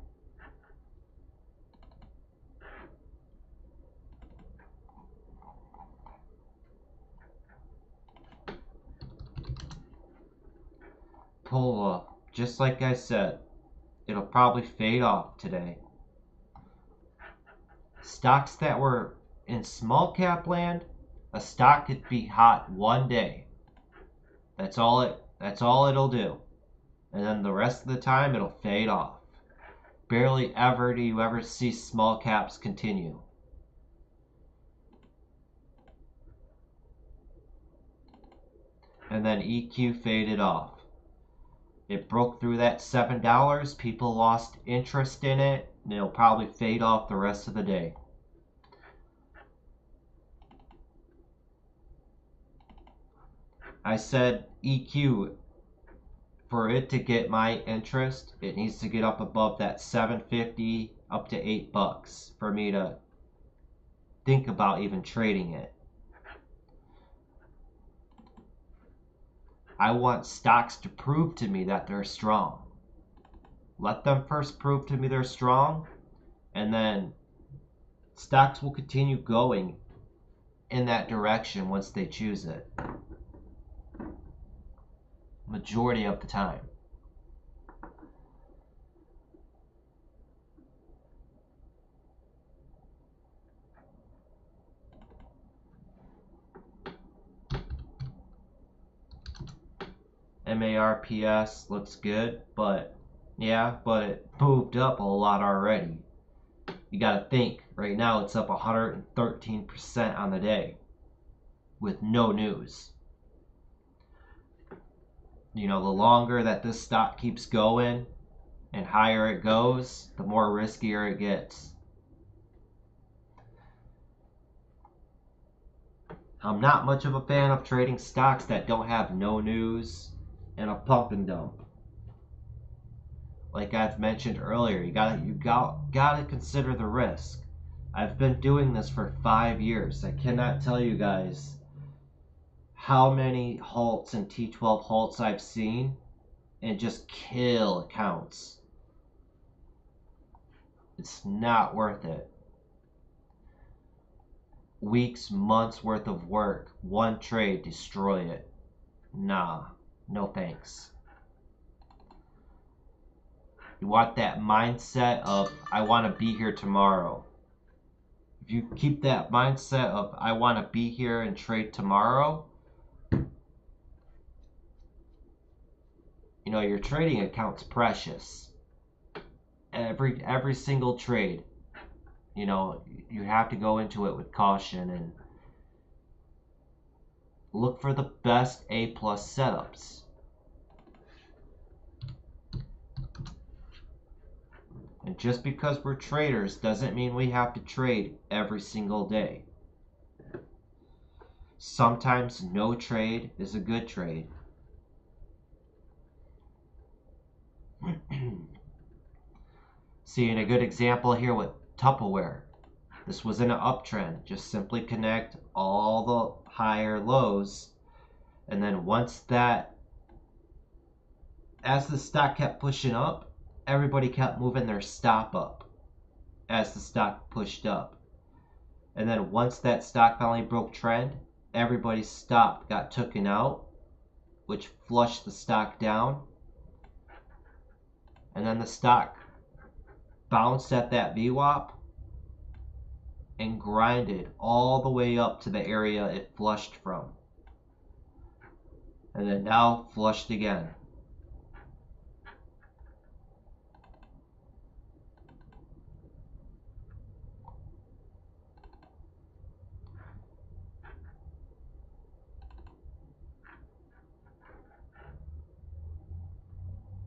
A: Pola, just like I said, it'll probably fade off today. Stocks that were in small cap land, a stock could be hot one day. That's all it'll do. And then the rest of the time it'll fade off. Barely ever do you ever see small caps continue. And then EQ faded off. It broke through that $7. People lost interest in it, and it'll probably fade off the rest of the day. I said EQ, for it to get my interest, it needs to get up above that $7.50 up to $8 for me to think about even trading it. I want stocks to prove to me that they're strong. Let them first prove to me they're strong, and then stocks will continue going in that direction once they choose it. Majority of the time. MARPS looks good, but yeah, but it moved up a lot already. You gotta think, right now it's up 113% on the day with no news. You know, the longer that this stock keeps going and higher it goes, the more riskier it gets. I'm not much of a fan of trading stocks that don't have no news and a pump and dump. Like I've mentioned earlier, you gotta consider the risk. I've been doing this for 5 years. I cannot tell you guys how many halts and T12 halts I've seen and just kill accounts. It's not worth it. Weeks, months worth of work, one trade, destroy it. Nah, no thanks. You want that mindset of, I want to be here tomorrow. If you keep that mindset of, I want to be here and trade tomorrow, you know, your trading account's precious. Every single trade, you know, you have to go into it with caution and look for the best A+ setups. And just because we're traders doesn't mean we have to trade every single day. Sometimes no trade is a good trade. Seeing a good example here with Tupperware. This was in an uptrend. Just simply connect all the higher lows, and then once that, as the stock kept pushing up, everybody kept moving their stop up as the stock pushed up. And then once that stock finally broke trend, everybody's stop got taken out, which flushed the stock down. And then the stock bounced at that VWAP and grinded all the way up to the area it flushed from. And then now flushed again.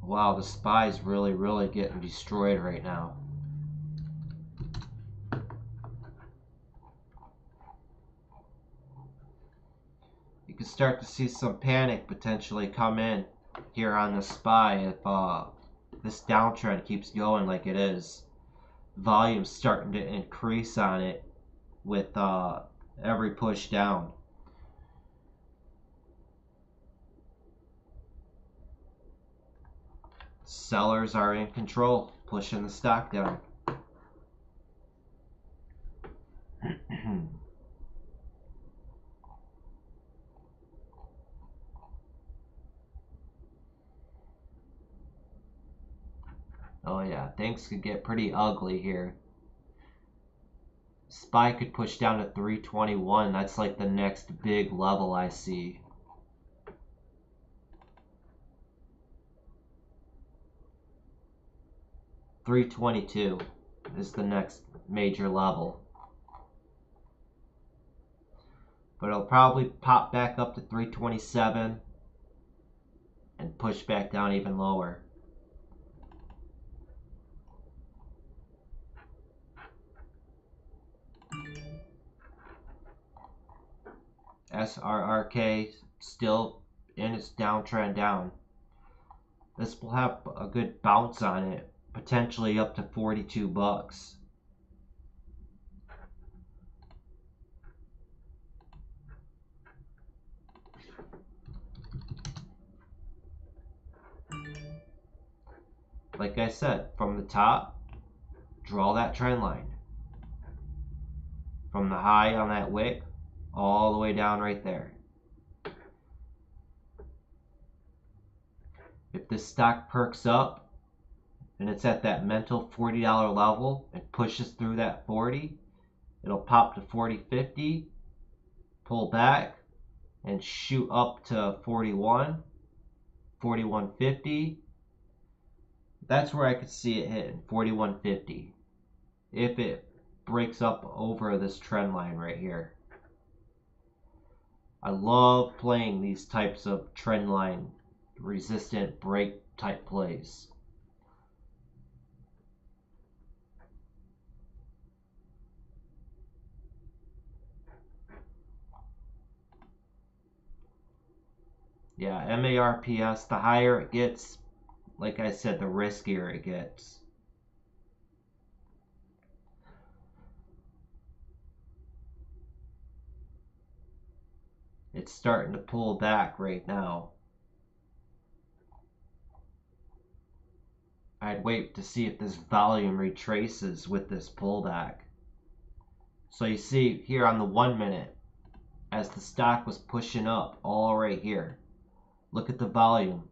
A: Wow, the SPY's really getting destroyed right now. You can start to see some panic potentially come in here on the SPY if this downtrend keeps going like it is. Volume's starting to increase on it with every push down. Sellers are in control, pushing the stock down. Oh yeah, things could get pretty ugly here. SPY could push down to 321. That's like the next big level I see. $322 is the next major level. But it'll probably pop back up to 327 and push back down even lower. SRRK still in its downtrend down. This will have a good bounce on it, potentially up to 42 bucks. Like I said, from the top, draw that trend line. From the high on that wick, all the way down right there. If this stock perks up and it's at that mental $40 level and pushes through that 40, it'll pop to 40.50, pull back, and shoot up to 41, 41.50. That's where I could see it hitting, 41.50, if it breaks up over this trend line right here. I love playing these types of trend line resistant break type plays. Yeah, MARPS, the higher it gets, like I said, the riskier it gets. It's starting to pull back right now. I'd wait to see if this volume retraces with this pullback. So you see here on the 1 minute, as the stock was pushing up all right here, look at the volume.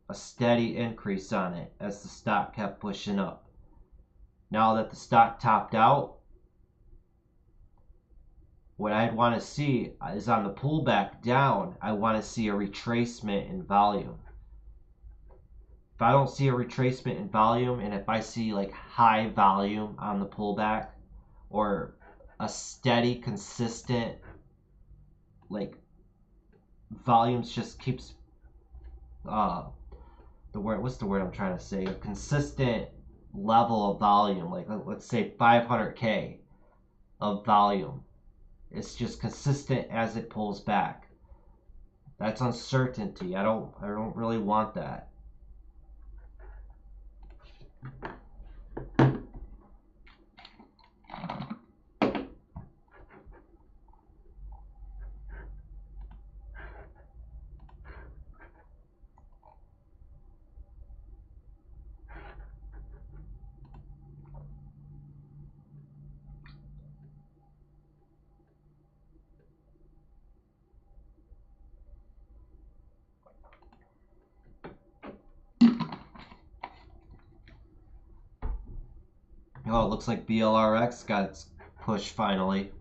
A: A steady increase on it as the stock kept pushing up. Now that the stock topped out, what I'd want to see is on the pullback down, I want to see a retracement in volume. If I don't see a retracement in volume, and if I see like high volume on the pullback, or a steady, consistent, like volumes just keeps, what's the word I'm trying to say? A consistent level of volume, like let's say 500K of volume. It's just consistent as it pulls back. That's uncertainty. I don't really want that. Oh, it looks like BLRX got its push finally.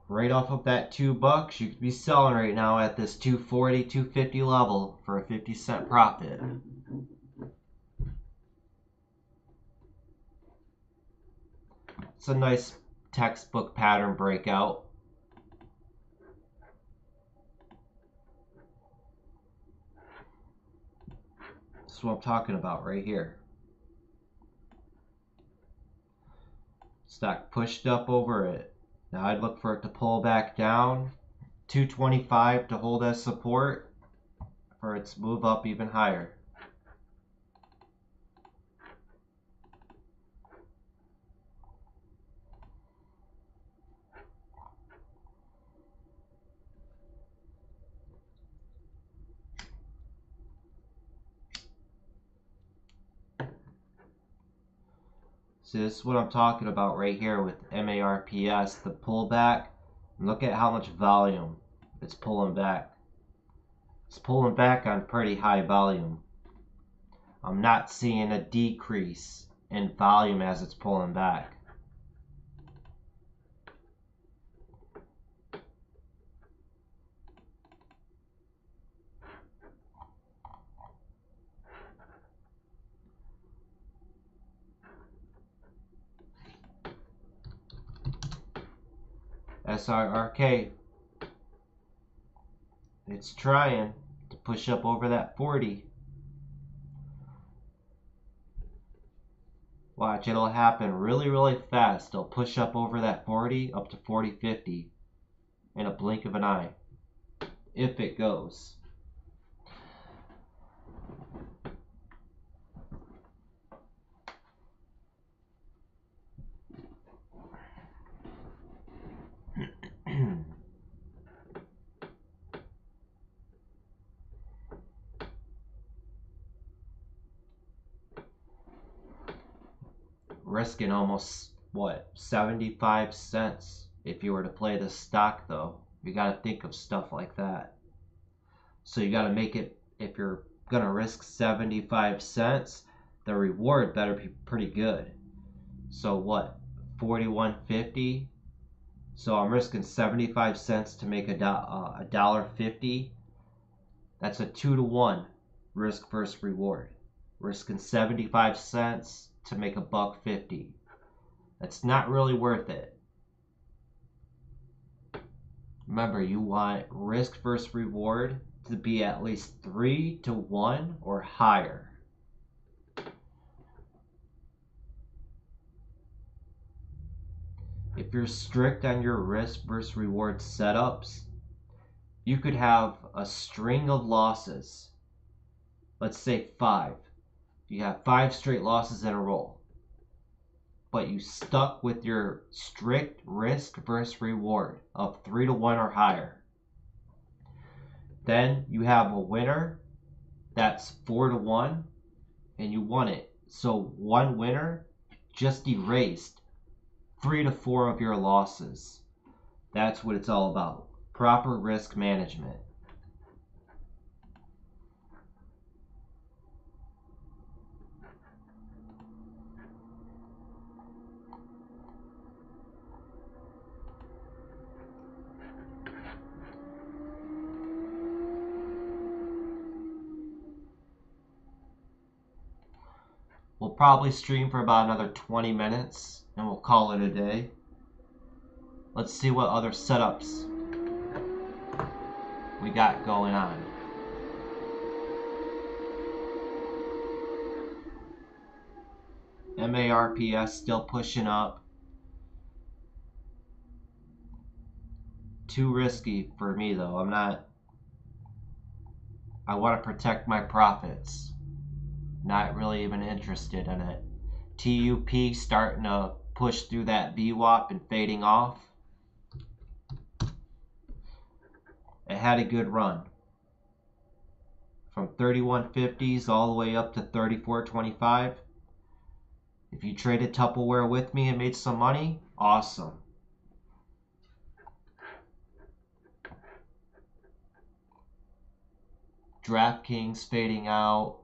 A: Right off of that $2, you could be selling right now at this 240, 250 level for a 50-cent profit. It's a nice textbook pattern breakout. That's what I'm talking about right here. Stock pushed up over it. Now I'd look for it to pull back down. 225 to hold as support for its move up even higher. See, this is what I'm talking about right here with MARPS, the pullback. Look at how much volume it's pulling back. It's pulling back on pretty high volume. I'm not seeing a decrease in volume as it's pulling back. SRRK, it's trying to push up over that 40. Watch, it'll happen really, really fast. It'll push up over that 40, up to 40.50 in a blink of an eye, if it goes. Risking almost, what, 75 cents if you were to play this stock, though. You got to think of stuff like that. So you got to make it, if you're going to risk 75 cents, the reward better be pretty good. So what, 41.50? So I'm risking 75 cents to make $1.50. That's a 2-to-1 risk versus reward. Risking 75 cents to make $1.50. That's not really worth it. Remember, you want risk versus reward to be at least 3-to-1 or higher. If you're strict on your risk versus reward setups, you could have a string of losses. Let's say 5. You have 5 straight losses in a row. But you stuck with your strict risk versus reward of 3 to 1 or higher. Then you have a winner that's 4 to 1 and you won it. So one winner just erased 3 to 4 of your losses. That's what it's all about. Proper risk management. We'll probably stream for about another 20 minutes and we'll call it a day. Let's see what other setups we got going on. MARPS still pushing up. Too risky for me though. I want to protect my profits. Not really even interested in it. TUP starting to push through that VWAP and fading off. It had a good run. From 31.50s all the way up to 34.25. If you traded Tupperware with me and made some money, awesome. DraftKings fading out.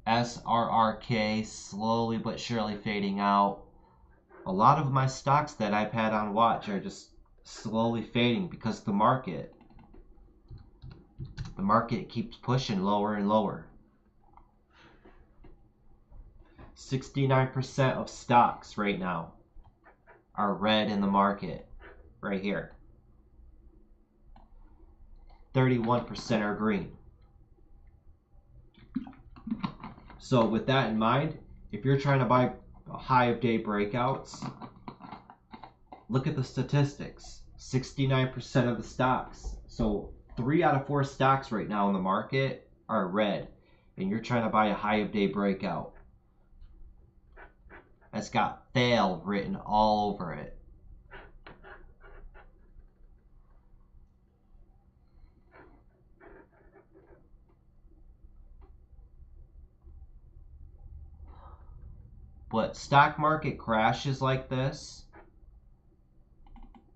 A: SRRK slowly but surely fading out. A lot of my stocks that I've had on watch are just slowly fading because the market keeps pushing lower and lower. 69% of stocks right now are red in the market right here. 31% are green. So with that in mind, if you're trying to buy high of day breakouts, look at the statistics. 69% of the stocks. So 3 out of 4 stocks right now in the market are red. And you're trying to buy a high of day breakout. That's got fail written all over it. But stock market crashes like this,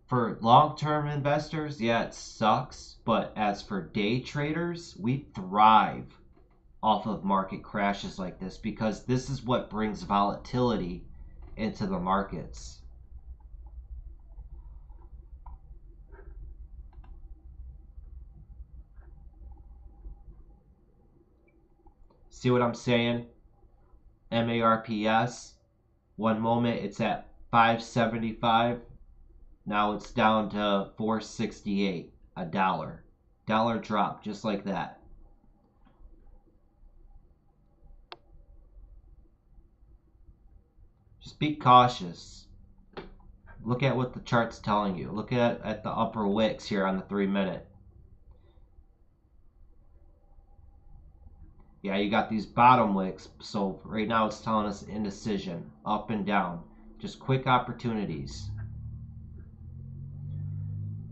A: for long-term investors, yeah, it sucks. But as for day traders, we thrive off of market crashes like this because this is what brings volatility into the markets. See what I'm saying? MARPS, one moment it's at 575, now it's down to 468, a dollar drop just like that. Just be cautious. Look at what the chart's telling you. Look at the upper wicks here on the 3-minute. Yeah, you got these bottom wicks, so right now it's telling us indecision, up and down. Just quick opportunities.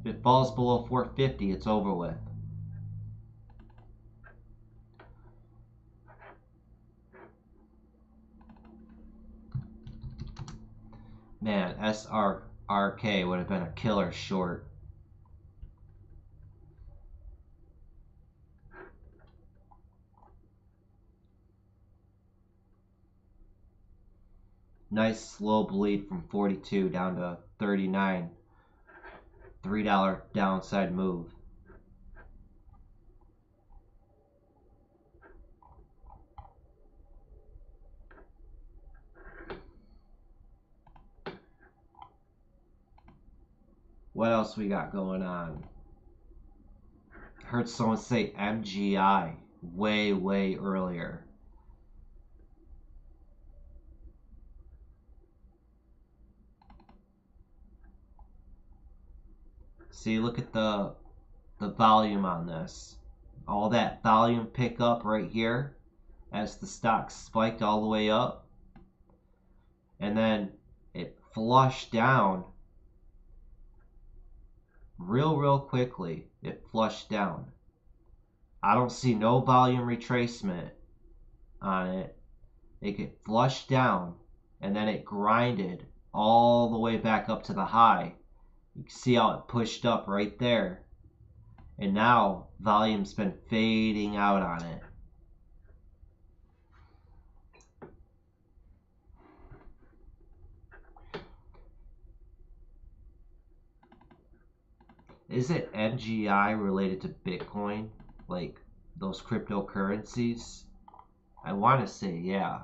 A: If it falls below 450, it's over with. Man, SRRK would have been a killer short. Nice slow bleed from 42 down to 39. $3 downside move. What else we got going on? Heard someone say MGI way earlier. See, look at the volume on this. All that volume pick up right here as the stock spiked all the way up, and then it flushed down real quickly. It flushed down. I don't see no volume retracement on it. It get flushed down, and then it grinded all the way back up to the high. You can see how it pushed up right there, and now volume's been fading out on it. Is it MGI related to Bitcoin, like those cryptocurrencies? I want to say yeah.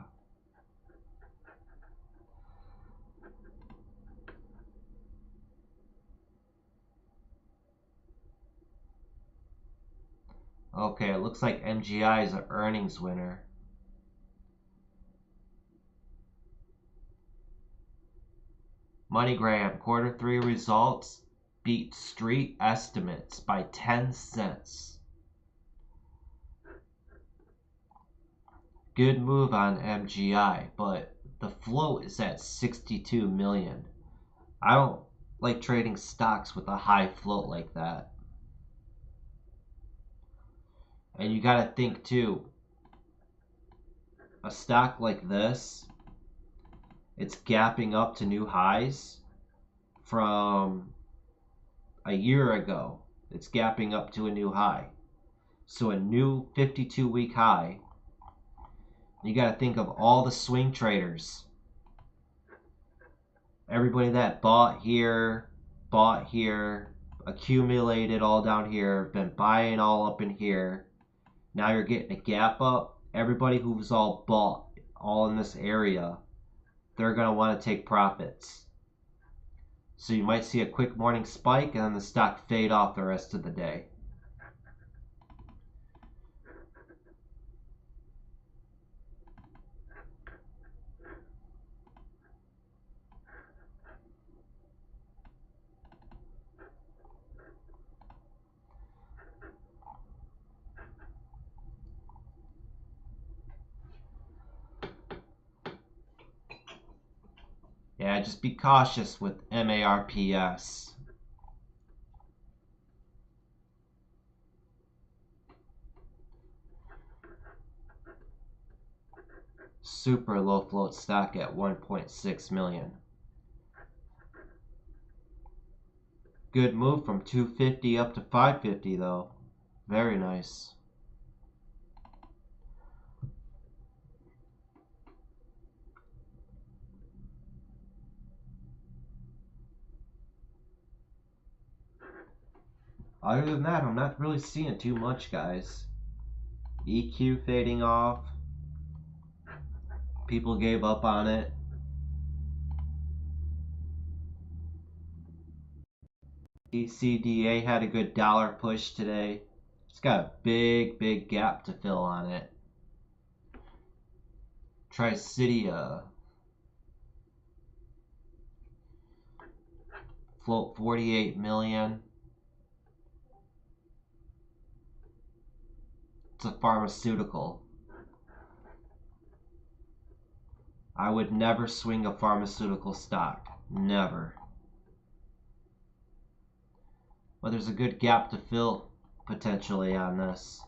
A: Okay, it looks like MGI is an earnings winner. MoneyGram Q3 results beat street estimates by 10 cents. Good move on MGI, but the float is at 62 million. I don't like trading stocks with a high float like that. And you gotta think too, a stock like this, it's gapping up to new highs from a year ago. It's gapping up to a new high. So a new 52-week high. You got to think of all the swing traders. Everybody that bought here, accumulated all down here, been buying all up in here. Now you're getting a gap up. Everybody who's all bought all in this area, they're going to want to take profits. So you might see a quick morning spike and then the stock fade off the rest of the day. Yeah, just be cautious with MARPS. Super low float stock at 1.6 million. Good move from 250 up to 550 though. Very nice. Other than that, I'm not really seeing too much, guys. EQ fading off. People gave up on it. ECDA had a good dollar push today. It's got a big gap to fill on it. Tricidia. Float 48 million. It's a pharmaceutical. I would never swing a pharmaceutical stock. Never. But there's a good gap to fill potentially on this.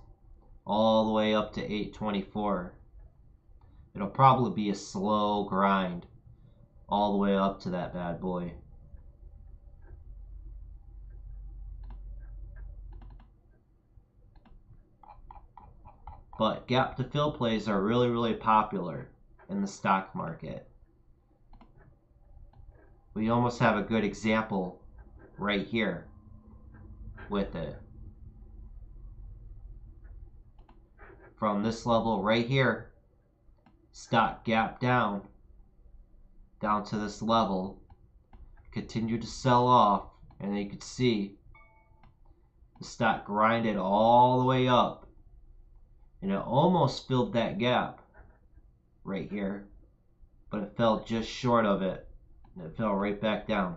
A: All the way up to 824. It'll probably be a slow grind all the way up to that bad boy. But gap to fill plays are really popular in the stock market. We almost have a good example right here with it. From this level right here, stock gap down to this level, continued to sell off, and you could see the stock grinded all the way up, and it almost filled that gap right here, but it fell just short of it, and it fell right back down.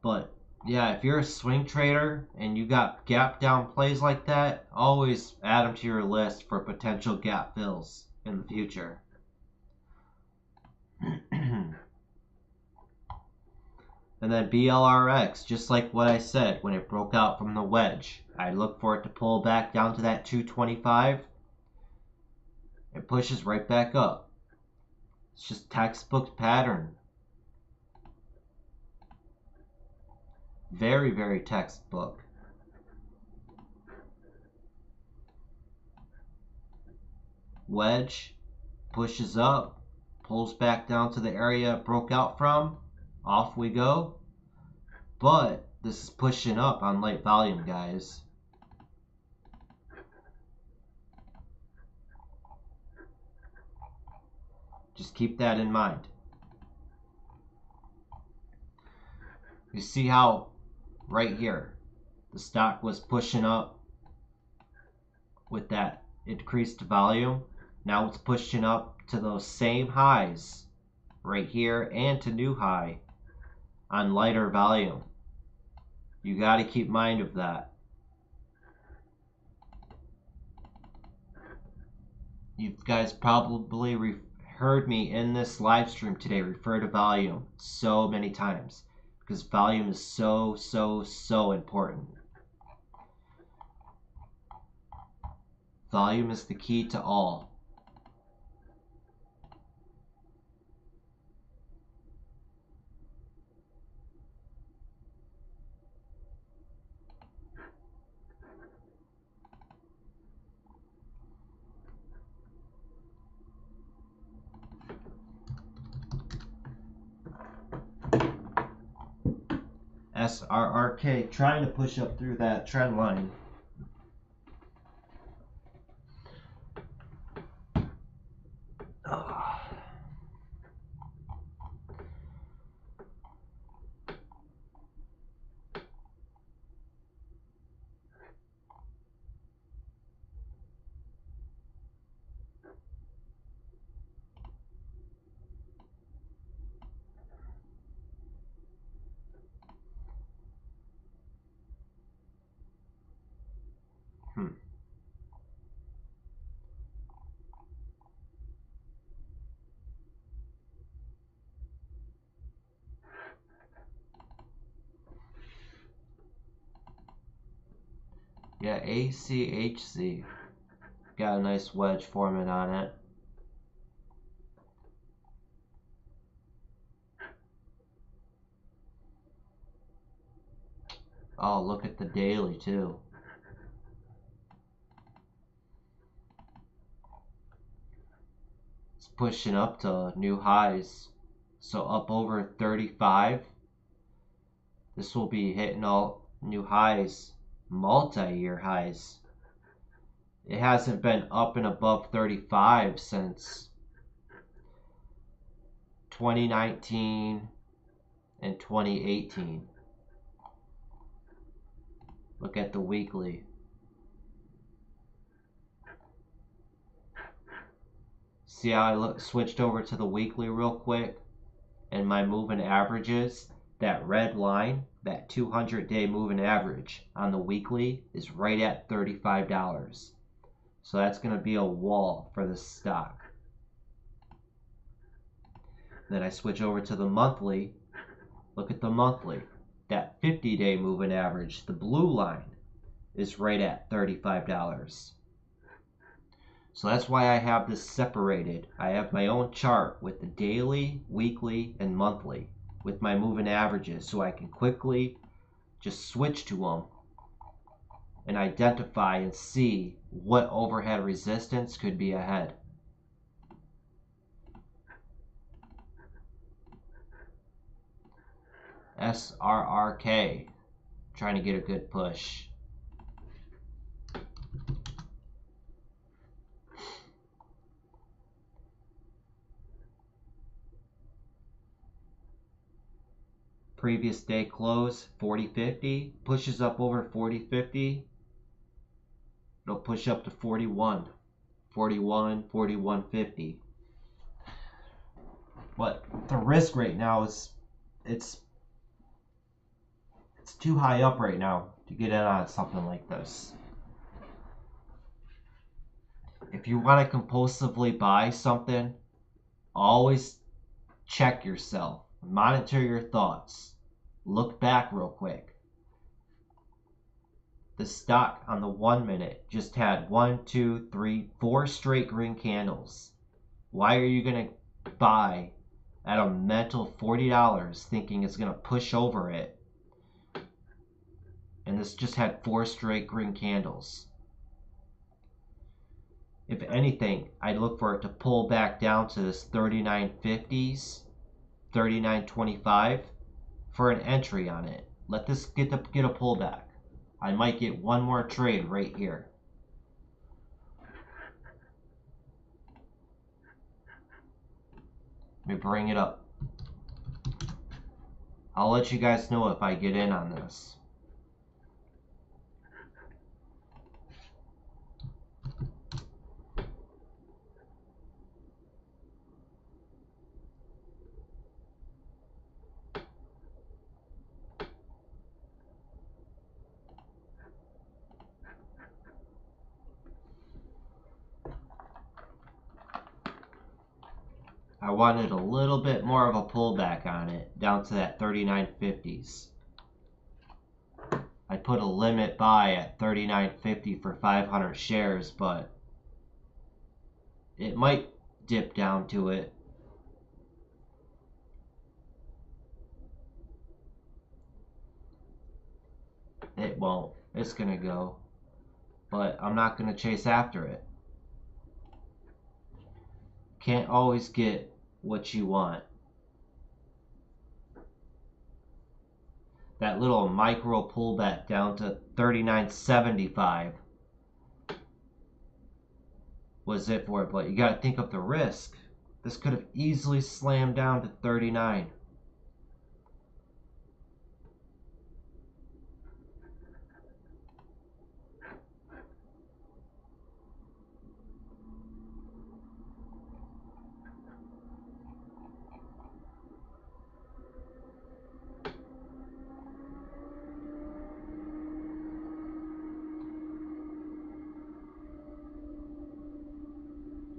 A: But yeah, if you're a swing trader and you got gap down plays like that, always add them to your list for potential gap fills in the future. And then BLRX, just like what I said, when it broke out from the wedge, I look for it to pull back down to that 225. It pushes right back up. It's just textbook pattern. Very, very textbook. Wedge, pushes up, pulls back down to the area it broke out from. Off we go. But this is pushing up on late volume, guys. Just keep that in mind. You see how right here the stock was pushing up with that increased volume? Now it's pushing up to those same highs right here and to new high on lighter volume. You got to keep mind of that. You guys probably heard me in this live stream today refer to volume so many times because volume is so important. Volume is the key to all. SRRK trying to push up through that trend line. Yeah, ACHC. Got a nice wedge forming on it. Oh, look at the daily too. It's pushing up to new highs. So up over 35. This will be hitting all new highs, multi-year highs. It hasn't been up and above 35 since 2019 and 2018. Look at the weekly. See how I switched over to the weekly real quick? And my moving averages, that red line, that 200-day moving average on the weekly is right at $35. So that's going to be a wall for this stock. Then I switch over to the monthly. Look at the monthly. That 50-day moving average, the blue line, is right at $35. So that's why I have this separated. I have my own chart with the daily, weekly, and monthly with my moving averages so I can quickly just switch to them and identify and see what overhead resistance could be ahead. SRRK, trying to get a good push. Previous day close 40.50, pushes up over 40.50. It'll push up to 41, 41.50. But the risk right now is it's too high up right now to get in on something like this. If you want to compulsively buy something, always check yourself. Monitor your thoughts. Look back real quick. The stock on the 1 minute just had 1, 2, 3, 4 straight green candles. Why are you going to buy at a mental $40 thinking it's going to push over it? And this just had 4 straight green candles. If anything, I'd look for it to pull back down to this 39.50s, 39.25 for an entry on it. Let this get a pullback. I might get one more trade right here. Let me bring it up. I'll let you guys know if I get in on this. I wanted a little bit more of a pullback on it, down to that 39.50s. I put a limit buy at 39.50 for 500 shares, but it might dip down to it. It won't. It's gonna go. But I'm not gonna chase after it. Can't always get what you want. That little micro pullback down to 39.75 was it for it, but you got to think of the risk. This could have easily slammed down to 39.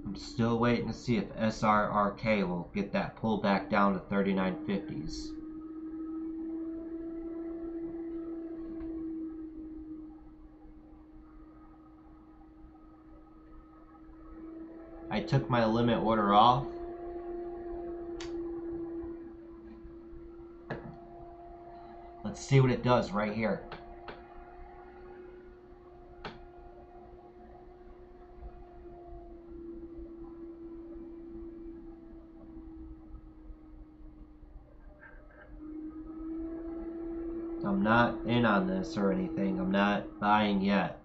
A: I'm still waiting to see if SRRK will get that pullback down to 39.50s. I took my limit order off. Let's see what it does right here. I'm not in on this or anything. I'm not buying yet.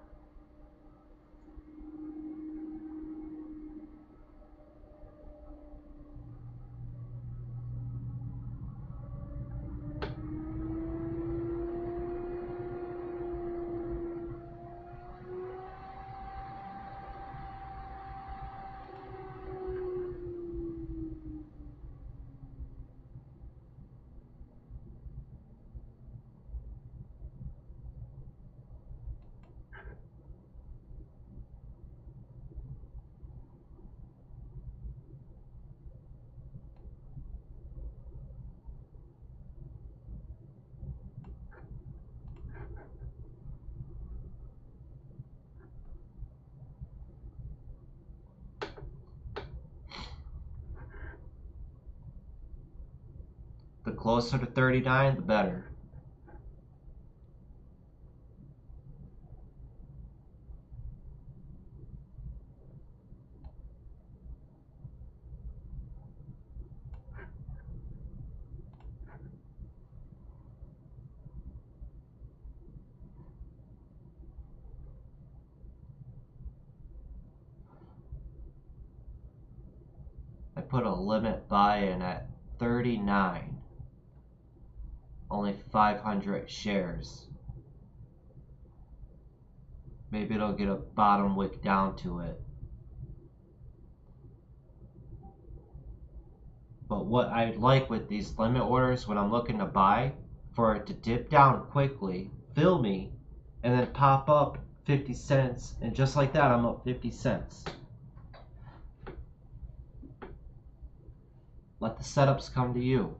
A: The closer to 39, the better. I put a limit buy in at 39. Only 500 shares. Maybe it'll get a bottom wick down to it. But what I like with these limit orders when I'm looking to buy, for it to dip down quickly, fill me, and then pop up 50 cents. And just like that, I'm up 50 cents. Let the setups come to you.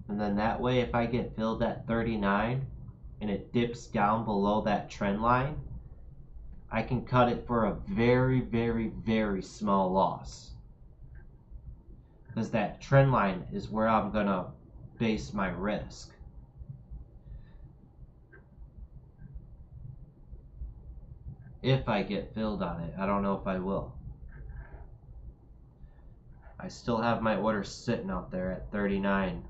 A: And then that way, if I get filled at 39 and it dips down below that trend line, I can cut it for a very, very, very small loss. Because that trend line is where I'm going to base my risk. If I get filled on it, I don't know if I will. I still have my order sitting out there at 39.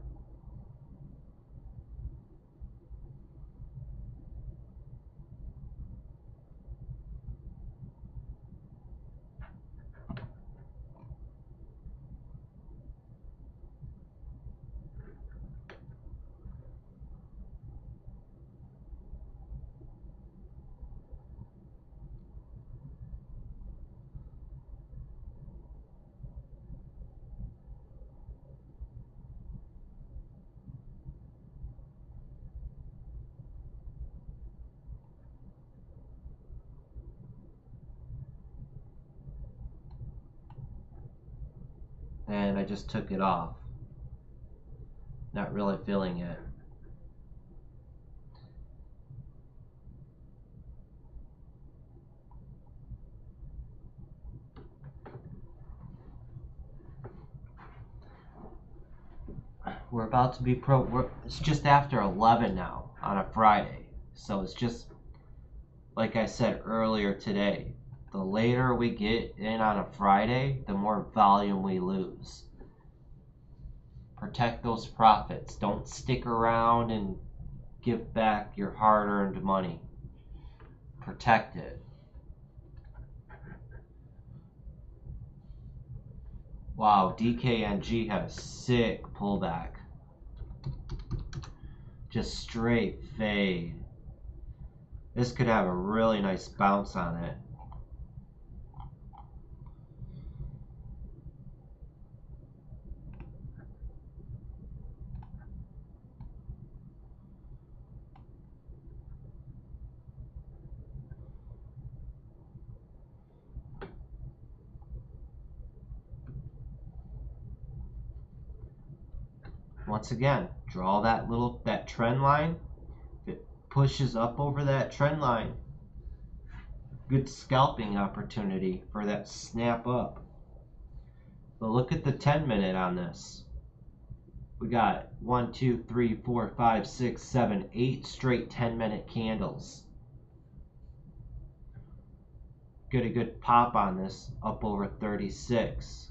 A: And I just took it off. Not really feeling it. We're about to be it's just after 11 now on a Friday. So it's just, like I said earlier today, the later we get in on a Friday, the more volume we lose. Protect those profits. Don't stick around and give back your hard-earned money. Protect it. Wow, DKNG had a sick pullback. Just straight fade. This could have a really nice bounce on it. Once again, draw that trend line. If it pushes up over that trend line, good scalping opportunity for that snap up. But look at the 10-minute on this. We got 1, 2, 3, 4, 5, 6, 7, 8 straight 10-minute candles. Get a good pop on this up over 36.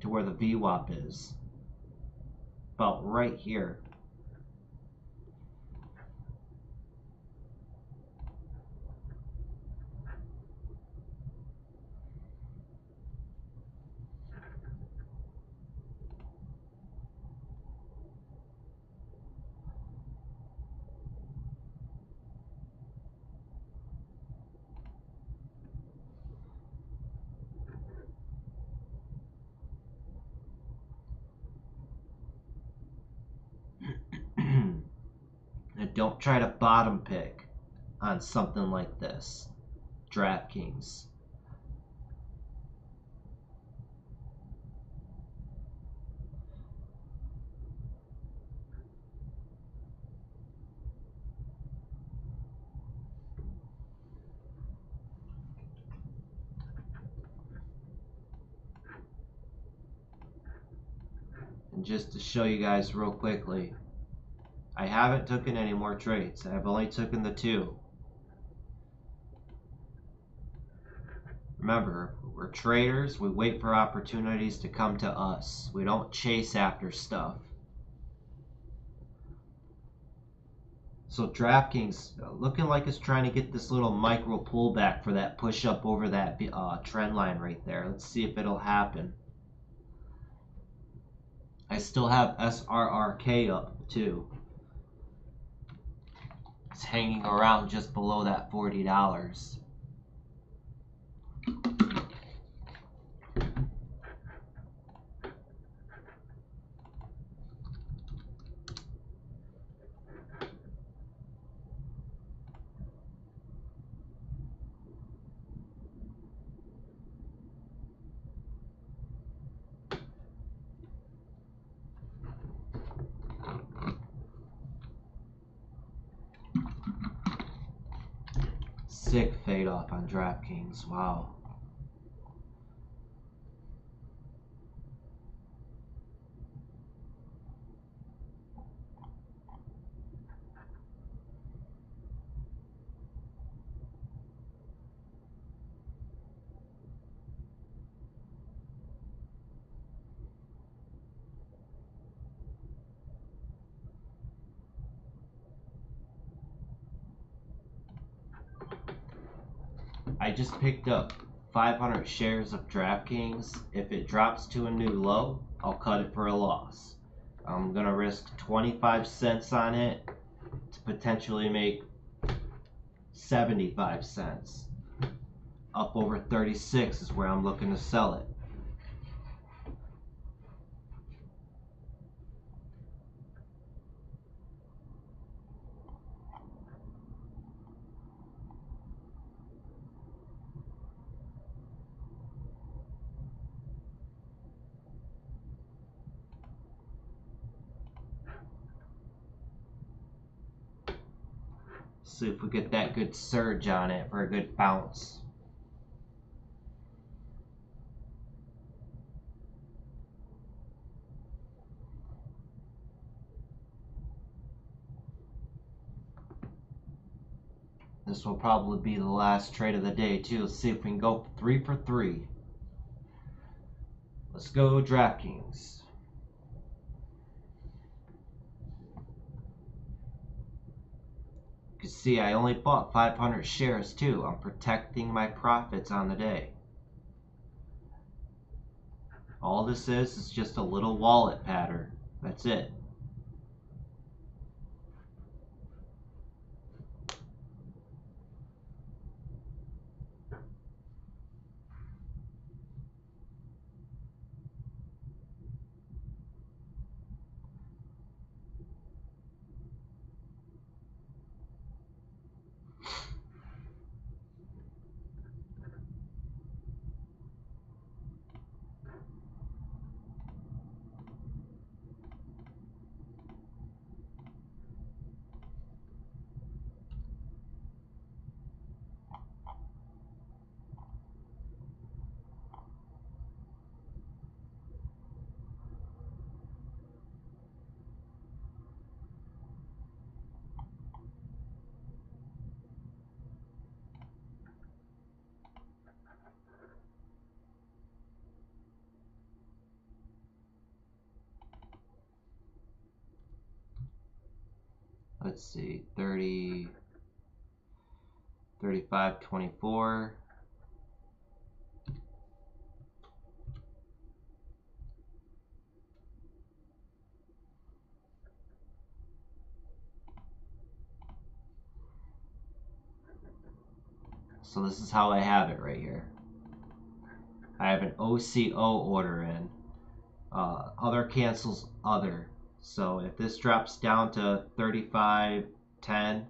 A: To where the VWAP is. About right here. And don't try to bottom pick on something like this, DraftKings. And just to show you guys real quickly, I haven't taken any more trades. I've only taken the 2. Remember, we're traders. We wait for opportunities to come to us. We don't chase after stuff. So DraftKings looking like it's trying to get this little micro pullback for that push up over that trend line right there. Let's see if it'll happen. I still have SRRK up too. It's hanging around just below that $40. Sick fade off on DraftKings. Wow. I just picked up 500 shares of DraftKings. If it drops to a new low, I'll cut it for a loss. I'm gonna risk 25 cents on it to potentially make 75 cents. Up over 36 is where I'm looking to sell it. See if we get that good surge on it for a good bounce. This will probably be the last trade of the day too. Let's see if we can go 3 for 3. Let's go DraftKings. You can see I only bought 500 shares too. I'm protecting my profits on the day. All this is just a little wallet pattern. That's it. Let's see, 30, 35, 24. So this is how I have it right here. I have an OCO order in. Other cancels other. So if this drops down to 35.10,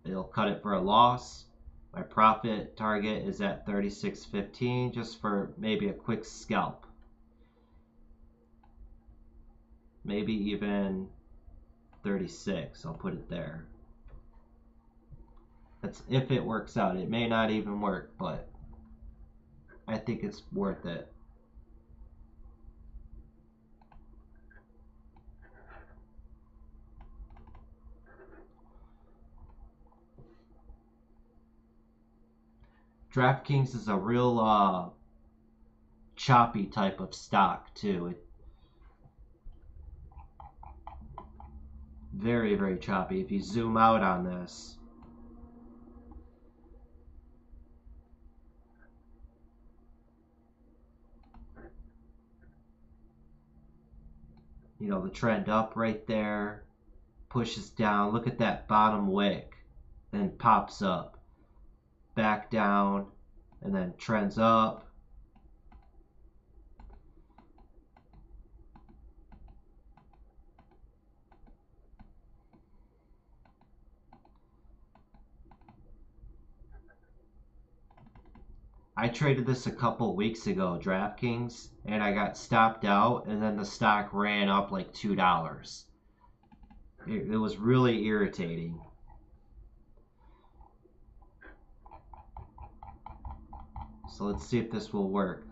A: it'll cut it for a loss. My profit target is at 36.15 just for maybe a quick scalp. Maybe even 36, I'll put it there. That's if it works out. It may not even work, but I think it's worth it. DraftKings is a real choppy type of stock too. Very, very choppy. If you zoom out on this, you know, the trend up right there, pushes down. Look at that bottom wick, then pops up, back down, and then trends up. I traded this a couple weeks ago, DraftKings, and I got stopped out, and then the stock ran up like $2. It was really irritating. So let's see if this will work.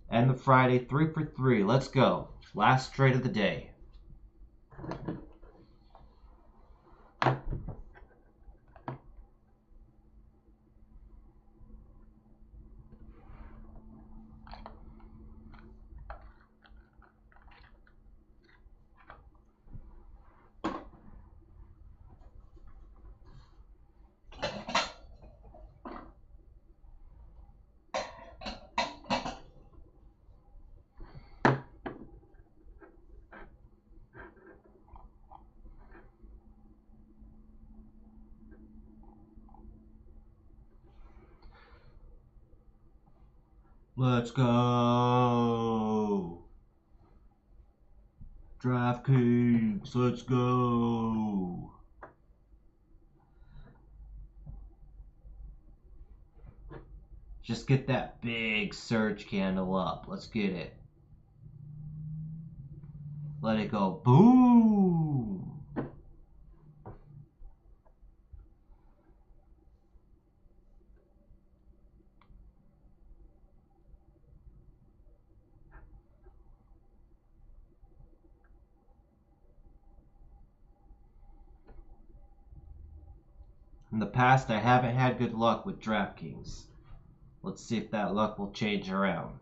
A: And the Friday, 3 for 3. Let's go. Last trade of the day. Let's go. DraftKings, let's go. Just get that big surge candle up. Let's get it. Let it go. Boom. In the past, I haven't had good luck with DraftKings. Let's see if that luck will change around.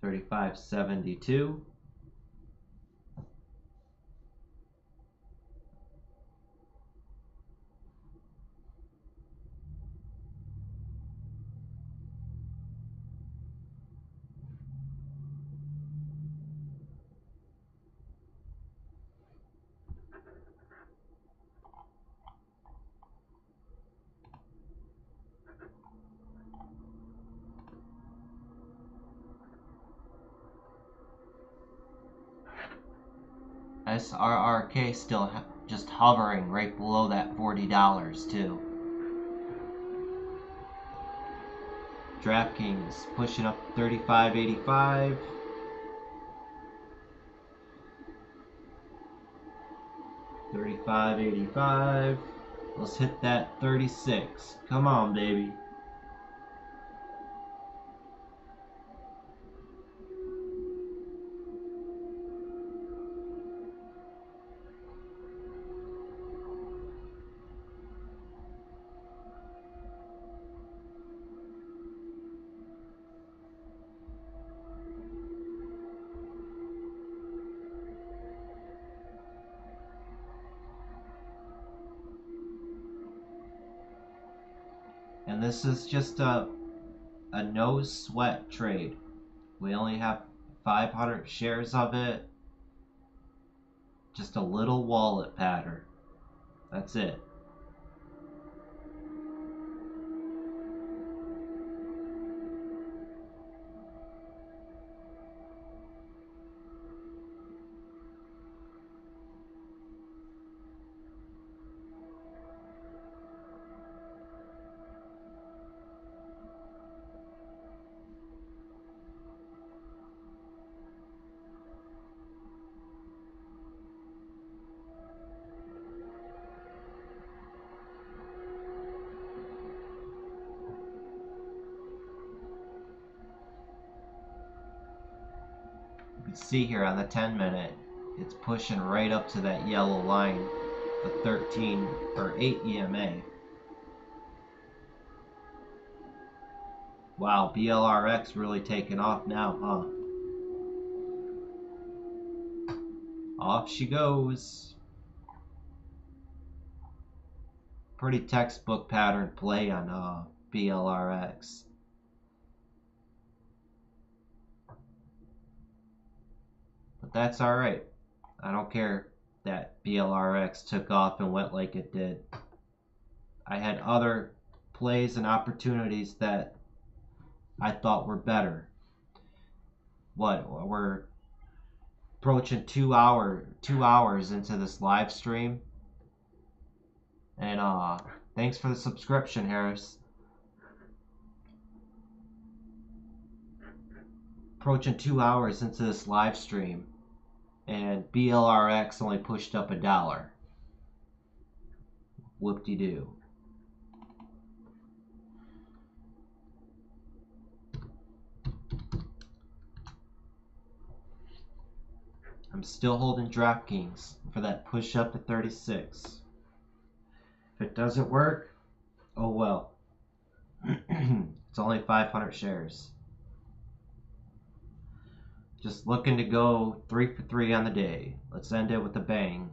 A: $35.72. SRRK still just hovering right below that $40 too. DraftKings pushing up $35.85. $35.85. Let's hit that 36. Come on, baby. And this is just a no sweat trade. We only have 500 shares of it. Just a little wallet pattern. That's it. see here on the 10-minute, it's pushing right up to that yellow line, the 13 or 8 EMA. Wow, BLRX really taking off now, huh? Off she goes. Pretty textbook pattern play on BLRX. But that's alright. I don't care that BLRX took off and went like it did. I had other plays and opportunities that I thought were better. What, we're approaching 2 hours into this live stream. And thanks for the subscription, Harris. Approaching 2 hours into this live stream, and BLRX only pushed up $1. Whoop-de-doo. I'm still holding DraftKings for that push up to 36. If it doesn't work, oh well. It's only 500 shares. Just looking to go 3 for 3 on the day. Let's end it with a bang.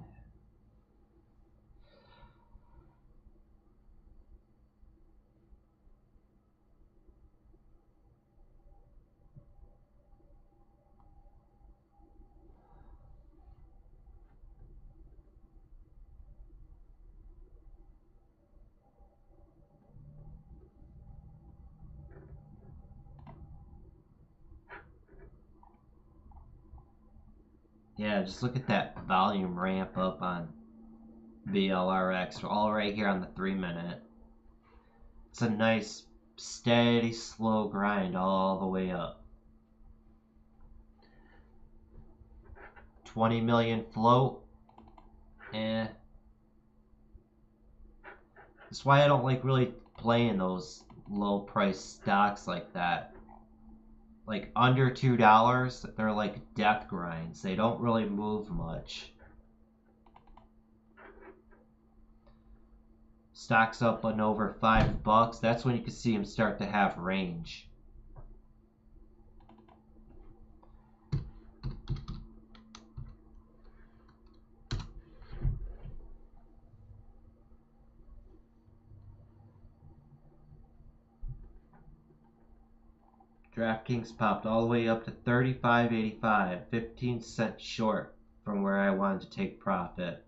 A: Yeah, just look at that volume ramp up on BLRX. We're all right here on the 3-minute. It's a nice, steady, slow grind all the way up. 20 million float. That's why I don't like really playing those low price stocks like that. Like under $2, they're like death grinds. They don't really move much. Stocks up and over $5, that's when you can see them start to have range. DraftKings popped all the way up to $35.85, 15 cents short from where I wanted to take profit.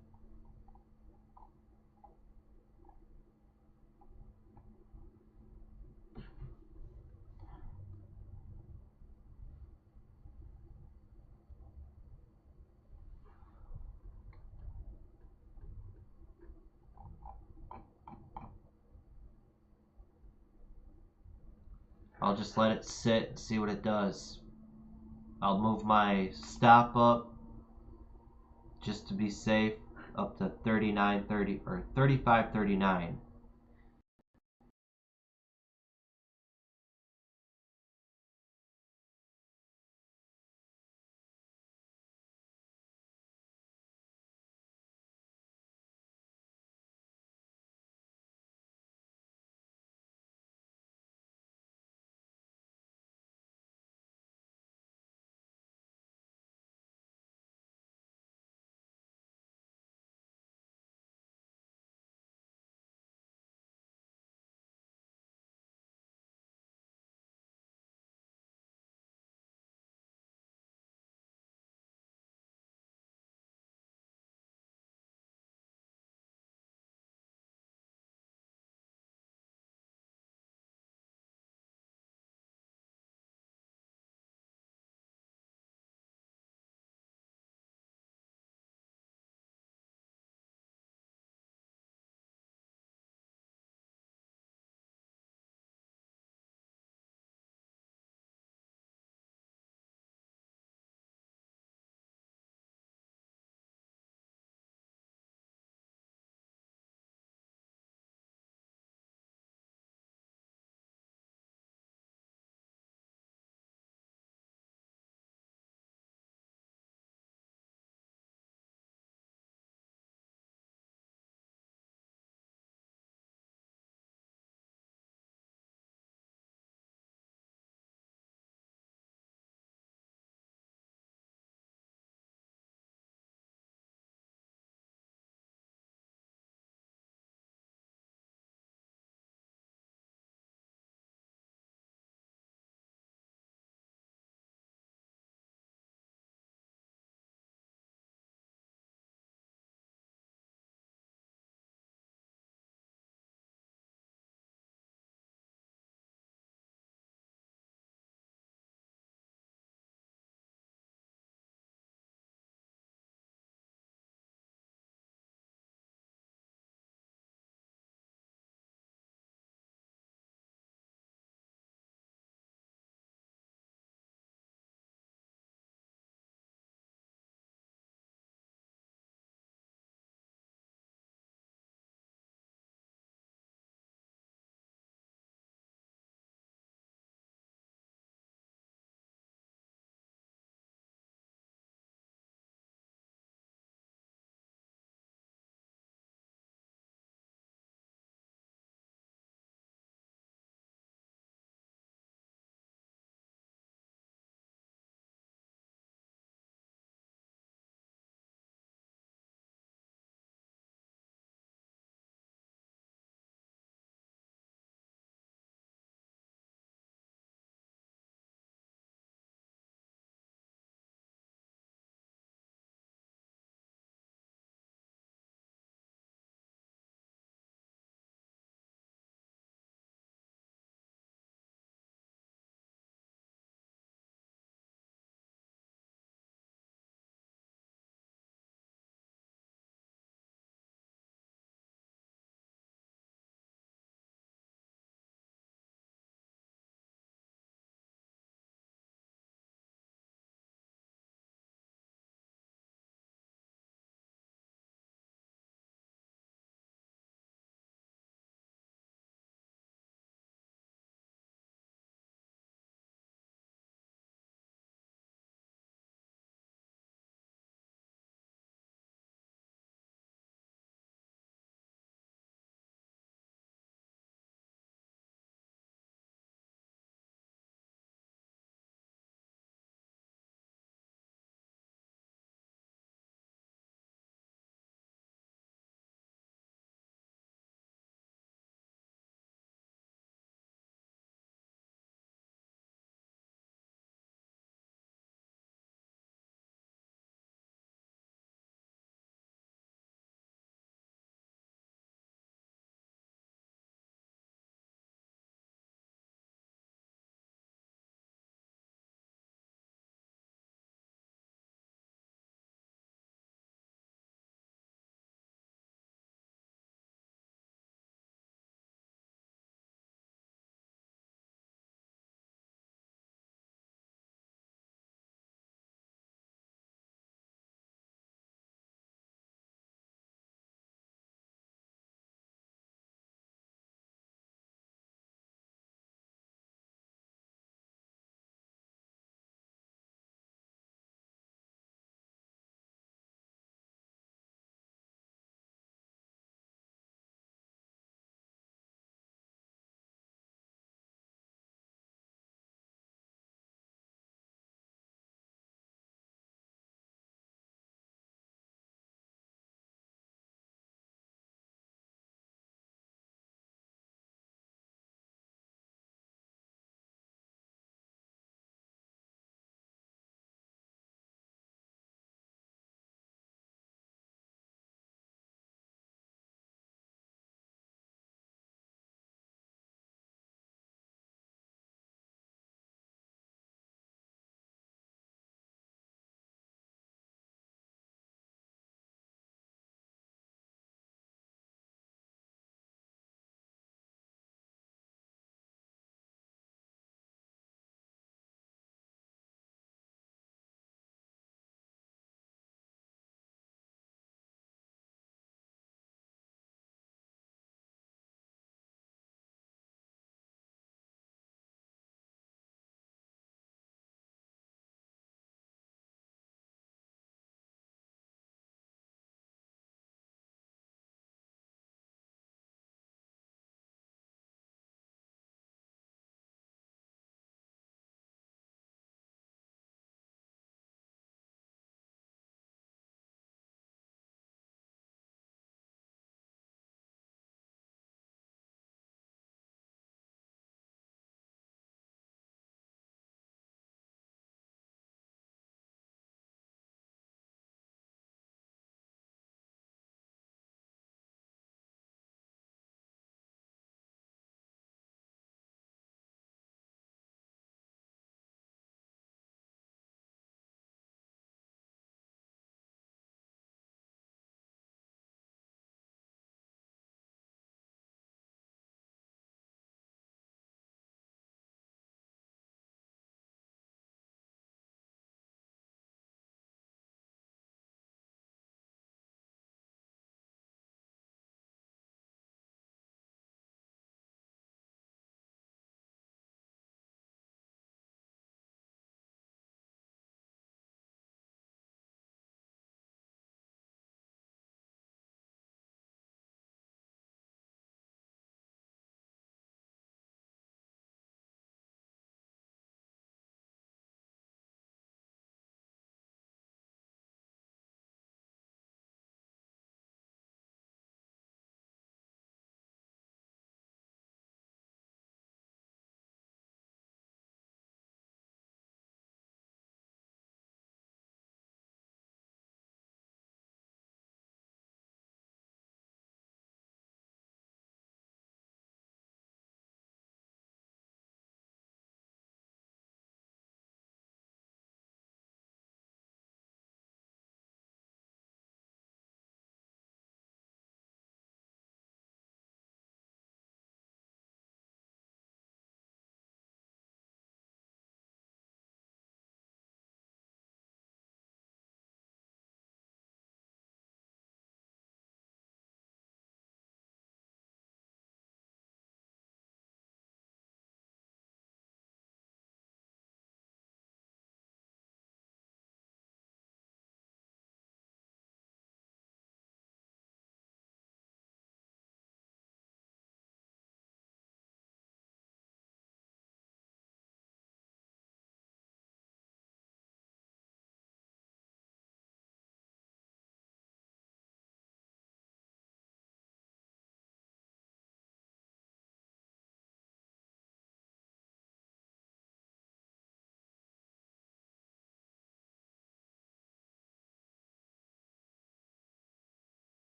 A: I'll just let it sit and see what it does. I'll move my stop up just to be safe up to 39.30 or 35.39.